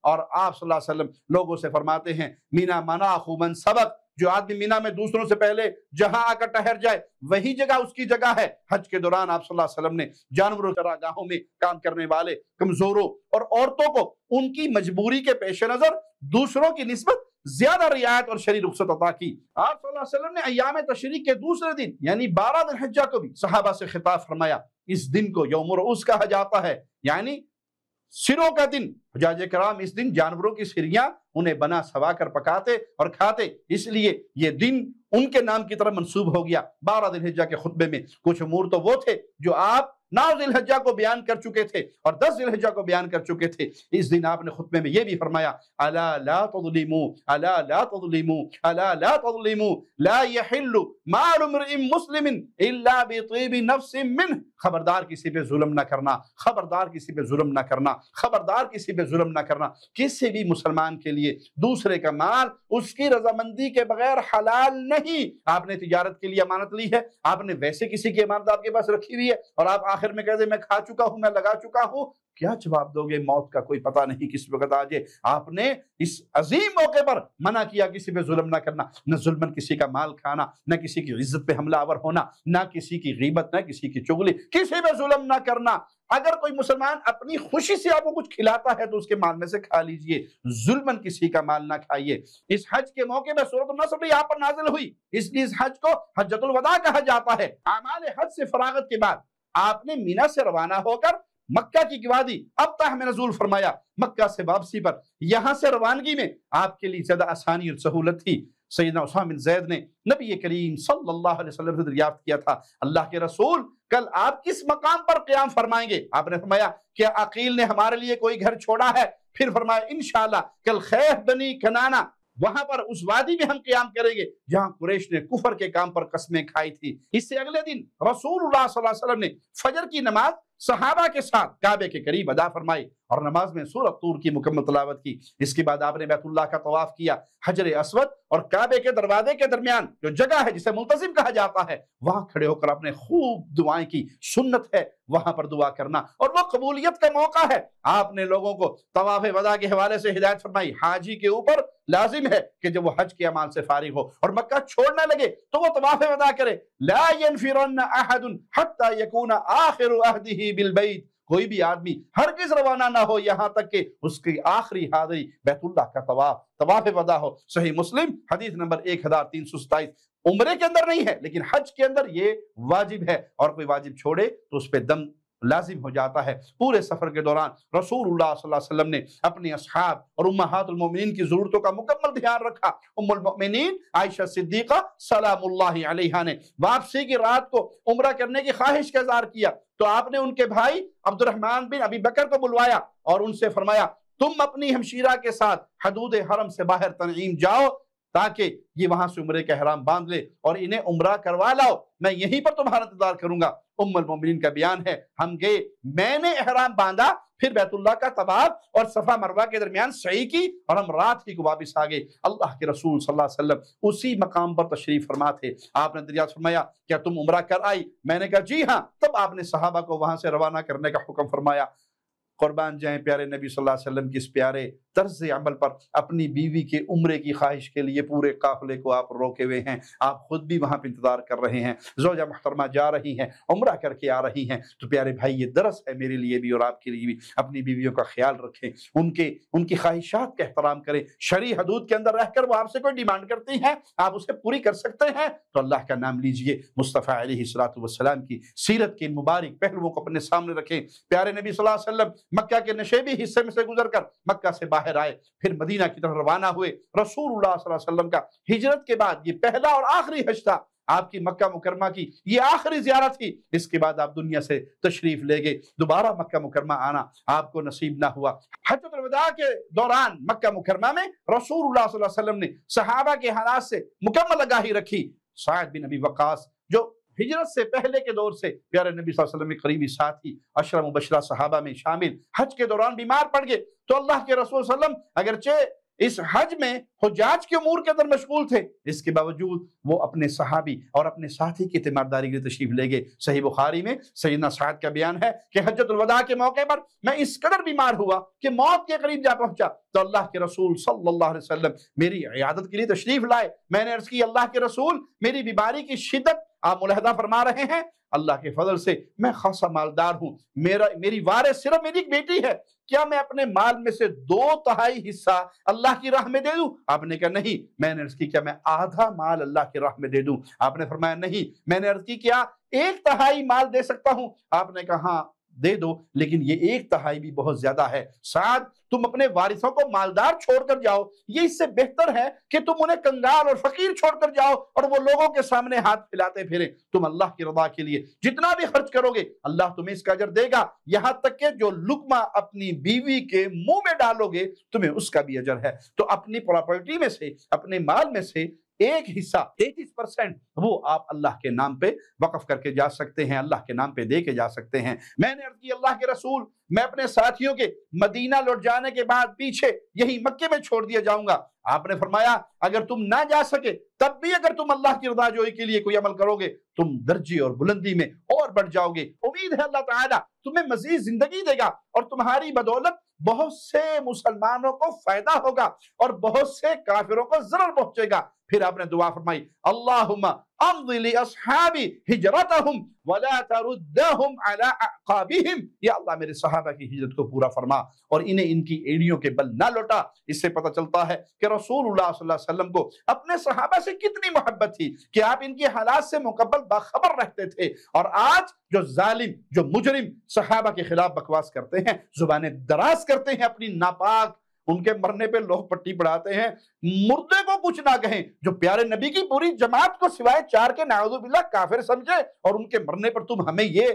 اور آپ صلی اللہ علیہ وسلم لوگوں سے فرماتے ہیں مینا مناخ من سبق، جو آدمی مینا میں دوسروں سے پہلے جہاں آ کر ٹھہر جائے وہی جگہ اس کی جگہ ہے۔ حج کے دوران آپ صلی اللہ علیہ وسلم نے جانوروں چراگاہوں میں کام کرنے والے کمزوروں اور عورتوں کو ان کی مجبوری کے پیش نظر دوسروں کی نسبت زیادہ رعایت اور شرعی رخصت عطا کی۔ آپ صلی اللہ علیہ وسلم نے ایام تشریق کے دوسرے دن یعنی 12 ذی الحجہ کو بھی صحابہ سے خطاب فرمایا، اس دن کو یوم رؤوس کہا جاتا ہے، یعنی سروں کا دن۔ حجاج کرام اس دن جانوروں کی سریاں انہیں بنا سوا کر پکاتے اور کھاتے، اس لیے یہ دن ان کے نام کی طرف منسوب ہو گیا۔ 12 ذی الحجہ کے خطبے میں کچھ امور تو وہ تھے جو آپ 9 ذی الحجہ کو بیان کر چکے تھے اور 10 ذی الحجہ کو بیان کر چکے تھے۔ اس دن آپ نے خطبے میں یہ بھی فرمایا، الا لا تظلموا الا لا تظلموا الا لا تظلموا لا يحل مال امرئ مسلم الا بطيب نفس منه، خبردار کسی پہ ظلم نہ کرنا، خبردار کسی پہ ظلم نہ کرنا، خبردار کسی پہ ظلم نہ کرنا۔ کسی بھی مسلمان کے لیے دوسرے کا مال اس کی رضامندی کے بغیر حلال نہیں۔ آپ نے تجارت کے لیے امانت لی ہے، آپ نے ویسے کسی کی امانت آپ کے پاس رکھی ہوئی ہے اور آپ آخر میں کہتے ہیں میں کھا چکا ہوں، میں لگا چکا ہوں، کیا جواب دو گے؟ موت کا کوئی پتہ نہیں کس وقت آ جائے۔ آپ نے اس عظیم موقع پر منع کیا کسی پہ ظلم نہ کرنا، نہ ظلمن کسی کا مال کھانا، نہ کسی کی عزت پہ حملہ آور ہونا، نہ کسی کی غیبت، نہ کسی کی چغلی، کسی پہ ظلم نہ کرنا۔ اگر کوئی مسلمان اپنی خوشی سے آپ کو کچھ کھلاتا ہے تو اس کے مال میں سے کھا لیجئے، ظلمن کسی کا مال نہ کھائیے۔ اس حج کے موقع میں سورۃ النصر یہاں پر نازل ہوئی، اس لیے اس حج کو حجۃ الوداع کہا جاتا ہے۔ اعمال حج سے فراغت کے بعد آپ نے مینا سے روانہ ہو کر مکہ کی وادی ابطح میں نزول فرمایا۔ مکہ سے واپسی پر یہاں سے روانگی میں آپ کے لیے زیادہ آسانی اور سہولت تھی۔ سیدنا اسامہ بن زید نے نبی کریم صلی اللہ علیہ وسلم سے دریافت کیا تھا، اللہ کے رسول کل آپ کس مقام پر قیام فرمائیں گے؟ آپ نے فرمایا کہ عقیل نے ہمارے لیے کوئی گھر چھوڑا ہے، پھر فرمایا انشاءاللہ کل خیف بنی کنانہ وہاں پر اس وادی میں ہم قیام کریں گے جہاں قریش نے کفر کے کام پر قسمیں کھائی تھی۔ اس سے اگلے دن رسول اللہ صلی اللہ علیہ وسلم نے فجر کی نماز صحابہ کے ساتھ کعبے کے قریب ادا فرمائی اور نماز میں سورۃ طور کی مکمل تلاوت کی۔ اس کے بعد آپ نے بیت اللہ کا طواف کیا، حجر اسود اور کعبے کے دروازے کے درمیان جو جگہ ہے جسے ملتزم کہا جاتا ہے وہاں کھڑے ہو کر آپ نے خوب دعائیں کی، سنت ہے وہاں پر دعا کرنا اور وہ قبولیت کا موقع ہے۔ آپ نے لوگوں کو طواف وداع کے حوالے سے ہدایت فرمائی، حاجی کے اوپر لازم ہے کہ جب وہ حج کے اعمال سے فارغ ہو اور مکہ چھوڑنے لگے تو وہ طواف وداع کرے، لا ينفرن احد حتى يكون آخر عہدہ بالبیت، کوئی بھی آدمی ہرگز روانہ نہ ہو یہاں تک کہ اس کی آخری حاضری بیت اللہ کا طواف وداع ہو۔ صحیح مسلم حدیث نمبر 1327۔ عمرے کے اندر نہیں ہے لیکن حج کے اندر یہ واجب ہے، اور کوئی واجب چھوڑے تو اس پہ دم لازم ہو جاتا ہے۔ پورے سفر کے دوران رسول اللہ صلی اللہ علیہ وسلم نے اپنے اصحاب اور امہات المومنین کی ضرورتوں کا مکمل دھیان رکھا۔ ام المؤمنین عائشہ صدیقہ سلام اللہ علیہا نے واپسی کی رات کو عمرہ کرنے کی خواہش کا اظہار کیا تو آپ نے ان کے بھائی عبد الرحمن بن ابی بکر کو بلوایا اور ان سے فرمایا تم اپنی ہمشیرہ کے ساتھ حدود حرم سے باہر تنعیم جاؤ تاکہ یہ وہاں سے عمرے کا احرام باندھ لے اور انہیں عمرہ کروا لاؤ، میں یہیں پر تمہارا انتظار کروں گا۔ ام المومنین کا بیان ہے ہم گئے، میں نے احرام باندھا، پھر بیت اللہ کا طواف اور صفا مروہ کے درمیان سعی کی اور ہم رات ہی کو واپس آ گئے۔ اللہ کے رسول صلی اللہ علیہ وسلم اسی مقام پر تشریف فرما تھے۔ آپ نے دریافت فرمایا کیا تم عمرہ کر آئی؟ میں نے کہا جی ہاں۔ تب آپ نے صحابہ کو وہاں سے روانہ کرنے کا حکم فرمایا۔ قربان جائیں پیارے نبی صلی اللہ علیہ وسلم کی اس پیارے طرز عمل پر، اپنی بیوی کے عمرے کی خواہش کے لیے پورے قافلے کو آپ روکے ہوئے ہیں، آپ خود بھی وہاں پہ انتظار کر رہے ہیں، زوجہ محترمہ جا رہی ہیں، عمرہ کر کے آ رہی ہیں، تو پیارے بھائی یہ درس ہے میرے لیے بھی اور آپ کے لیے بھی، اپنی بیویوں کا خیال رکھیں، ان کی خواہشات کا احترام کریں، شرعی حدود کے اندر رہ کر وہ آپ سے کوئی ڈیمانڈ کرتی ہیں آپ اسے پوری کر سکتے ہیں تو اللہ کا نام لیجئے، مصطفیٰ علیہ الصلوۃ والسلام کی سیرت کے مبارک پہلوؤں کو اپنے سامنے رکھیں۔ پیارے نبی صلی اللہ علیہ وسلم مکہ کے نشیبی حصے میں سے گزر کر مکہ سے باہر آئے، پھر مدینہ کی طرف روانہ ہوئے۔ رسول اللہ صلی اللہ علیہ وسلم کا ہجرت کے بعد یہ پہلا اور آخری حج تھا، آپ کی مکہ مکرمہ کی یہ آخری زیارت تھی۔ اس کے بعد آپ دنیا سے تشریف لے گئے، دوبارہ مکہ مکرمہ آنا آپ کو نصیب نہ ہوا۔ حجۃ الوداع کے دوران مکہ مکرمہ میں رسول اللہ صلی اللہ علیہ وسلم نے صحابہ کے حالات سے مکمل آگاہی رکھی۔ سعد بن ابی وقاص جو ہجرت سے پہلے کے دور سے پیارے نبی صلی اللہ علیہ وسلم کے قریبی ساتھی، عشرہ مبشرہ صحابہ میں شامل، حج کے دوران بیمار پڑ گئے تو اللہ کے رسول صلی اللہ علیہ وسلم اگرچہ اس حج میں حجاج کے امور کے اندر مشغول تھے، اس کے باوجود وہ اپنے صحابی اور اپنے ساتھی کی تیمارداری کے لیے تشریف لے گئے۔ صحیح بخاری میں سیدنا سعد کا بیان ہے کہ حجۃ الوداع کے موقع پر میں اس قدر بیمار ہوا کہ موت کے قریب جا پہنچا، تو اللہ کے رسول صلی اللہ علیہ وسلم میری عیادت کے لیے تشریف لائے۔ میں نے عرض کی اللہ کے رسول میری بیماری کی شدت آپ ملاحظہ فرما رہے ہیں، اللہ کے فضل سے میں خاصا مالدار ہوں، میری وارث صرف میری ایک بیٹی ہے، کیا میں اپنے مال میں سے 2/3 حصہ اللہ کی راہ میں دے دوں؟ آپ نے کہا نہیں۔ میں نے عرض کی کیا میں آدھا مال اللہ کی راہ میں دے دوں؟ آپ نے فرمایا نہیں۔ میں نے عرض کی کیا 1/3 مال دے سکتا ہوں؟ آپ نے کہا ہاں دے دو، لیکن یہ 1/3 بھی بہت زیادہ ہے۔ سعد تم اپنے وارثوں کو مالدار چھوڑ کر جاؤ، یہ اس سے بہتر ہے کہ تم انہیں کنگال اور فقیر چھوڑ کر جاؤ اور وہ لوگوں کے سامنے ہاتھ پھیلاتے پھریں۔ تم اللہ کی رضا کے لیے جتنا بھی خرچ کرو گے اللہ تمہیں اس کا اجر دے گا، یہاں تک کہ جو لقمہ اپنی بیوی کے منہ میں ڈالو گے تمہیں اس کا بھی اجر ہے۔ تو اپنی پراپرٹی میں سے، اپنے مال میں سے ایک حصہ 33% وہ آپ اللہ کے نام پہ وقف کر کے جا سکتے ہیں، اللہ کے نام پہ دے کے جا سکتے ہیں۔ میں نے عرض کی اللہ کے رسول میں اپنے ساتھیوں کے مدینہ لوٹ جانے کے بعد پیچھے یہی مکے میں چھوڑ دیا جاؤں گا۔ آپ نے فرمایا اگر تم نہ جا سکے تب بھی اگر تم اللہ کی رضا جوئی کے لیے کوئی عمل کرو گے تم درجے اور بلندی میں اور بڑھ جاؤ گے۔ امید ہے اللہ تعالیٰ تمہیں مزید زندگی دے گا اور تمہاری بدولت بہت سے مسلمانوں کو فائدہ ہوگا اور بہت سے کافروں کو ضرر پہنچے گا۔ پھر آپ نے دعا فرمائی اللہم امضی لاصحابی ہجرتہم ولا تردہم علی اعقابہم، یا اللہ میرے صحابہ کی ہجرت کو پورا فرما اور انہیں ان کی ایڑیوں کے بل نہ لوٹا۔ اس سے پتہ چلتا ہے کہ رسول اللہ صلی اللہ علیہ وسلم کو اپنے صحابہ سے کتنی محبت تھی کہ آپ ان کے حالات سے مکمل باخبر رہتے تھے۔ اور آج جو ظالم، جو مجرم صحابہ کے خلاف بکواس کرتے ہیں، زبانیں دراز کرتے ہیں اپنی ناپاک، ان کے مرنے پہ لوگ پٹی پڑھاتے ہیں، مردے کو کچھ نہ کہیں، جو پیارے نبی کی پوری جماعت کو سوائے 4 کے نعوذ باللہ کافر سمجھے، اور ان کے مرنے پر تم ہمیں یہ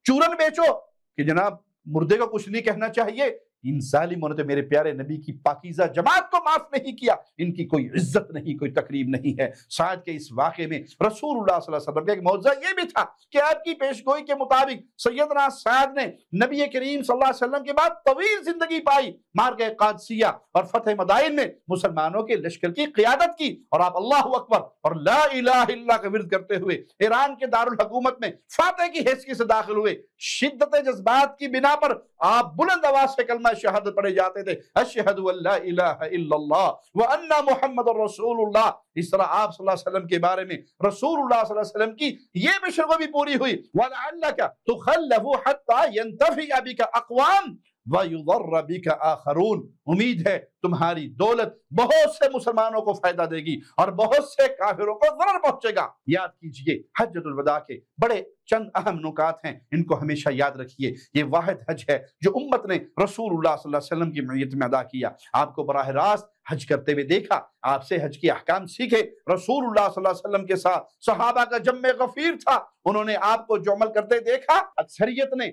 چورن بیچو کہ جناب مردے کو کچھ نہیں کہنا چاہیے۔ ان ظالموں نے تو میرے پیارے نبی کی پاکیزہ جماعت کو معاف نہیں کیا، ان کی کوئی عزت نہیں، کوئی تقریب نہیں ہے۔ سعد کے اس واقعے میں رسول اللہ صلی اللہ علیہ وسلم کا ایک معجزہ یہ بھی تھا کہ آپ کی پیشگوئی کے مطابق سیدنا سعد نے نبی کریم صلی اللہ علیہ وسلم کے بعد طویل زندگی پائی، مارکہ قادسیہ اور فتح مدائن میں مسلمانوں کے لشکر کی قیادت کی، اور آپ اللہ اکبر اور لا الہ الا اللہ کا ورد کرتے ہوئے ایران کے دارالحکومت میں فاتح کی حیثیت سے داخل ہوئے۔ شدت جذبات کی بنا پر آپ بلند آواز سے کلمہ شہادت پڑھے جاتے تھے، اشہد ان لا الہ الا اللہ وان محمد رسول اللہ۔ اس طرح آپ صلی اللہ علیہ وسلم کے بارے میں رسول اللہ صلی اللہ علیہ وسلم کی یہ بشر بھی پوری ہوئی، وَلَعَلَّكَ تُخَلَّفُ حَتَّى يَنْتَفِعَ بِكَ أَقْوَامٌ وَيُضَرَّ بِكَ آخَرُونَ۔ امید ہے تمہاری دولت بہت سے مسلمانوں کو فائدہ دے گی اور بہت سے کافروں کو ضرر پہنچے گا۔ یاد کیجئے حجۃ الوداع کے بڑے چند اہم نکات ہیں، ان کو ہمیشہ یاد رکھیے۔ یہ واحد حج ہے جو امت نے رسول اللہ صلی اللہ علیہ وسلم کی معیت میں ادا کیا۔ آپ کو براہ راست حج کرتے ہوئے دیکھا، آپ سے حج کے احکام سیکھے۔ رسول اللہ صلی اللہ علیہ وسلم کے ساتھ صحابہ کا جمع غفیر تھا، انہوں نے آپ کو جو عمل کرتے دیکھا، اکثریت نے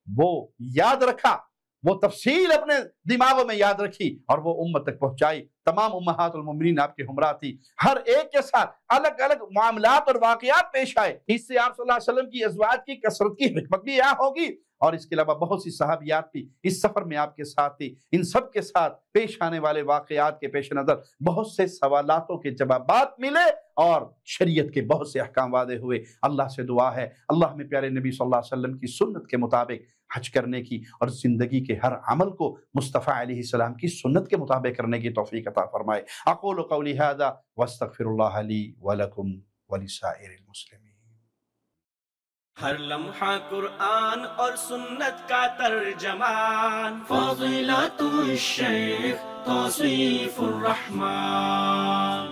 وہ یاد رکھا، وہ تفصیل اپنے دماغوں میں یاد رکھی اور وہ امت تک پہنچائی۔ تمام امہات المومنین آپ کے ہمراہ تھی، ہر ایک کے ساتھ الگ الگ معاملات اور واقعات پیش آئے۔ اس سے آپ صلی اللہ علیہ وسلم کی ازواج کی کثرت کی حکمت بھی یہاں ہوگی، اور اس کے علاوہ بہت سی صحابیات بھی اس سفر میں آپ کے ساتھ تھی۔ ان سب کے ساتھ پیش آنے والے واقعات کے پیش نظر بہت سے سوالاتوں کے جوابات ملے اور شریعت کے بہت سے احکام واضح ہوئے۔ اللہ سے دعا ہے اللہ ہمیں پیارے نبی صلی اللہ علیہ وسلم کی سنت کے مطابق حج کرنے کی اور زندگی کے ہر عمل کو مصطفیٰ علیہ السلام کی سنت کے مطابق کرنے کی توفیق عطا فرمائے۔ اقول قولی ھذا واستغفر اللہ لی ولکم ولسائر المسلمین۔ ہر لمحہ قرآن اور سنت کا ترجمان، فضیلت الشیخ توصیف الرحمان۔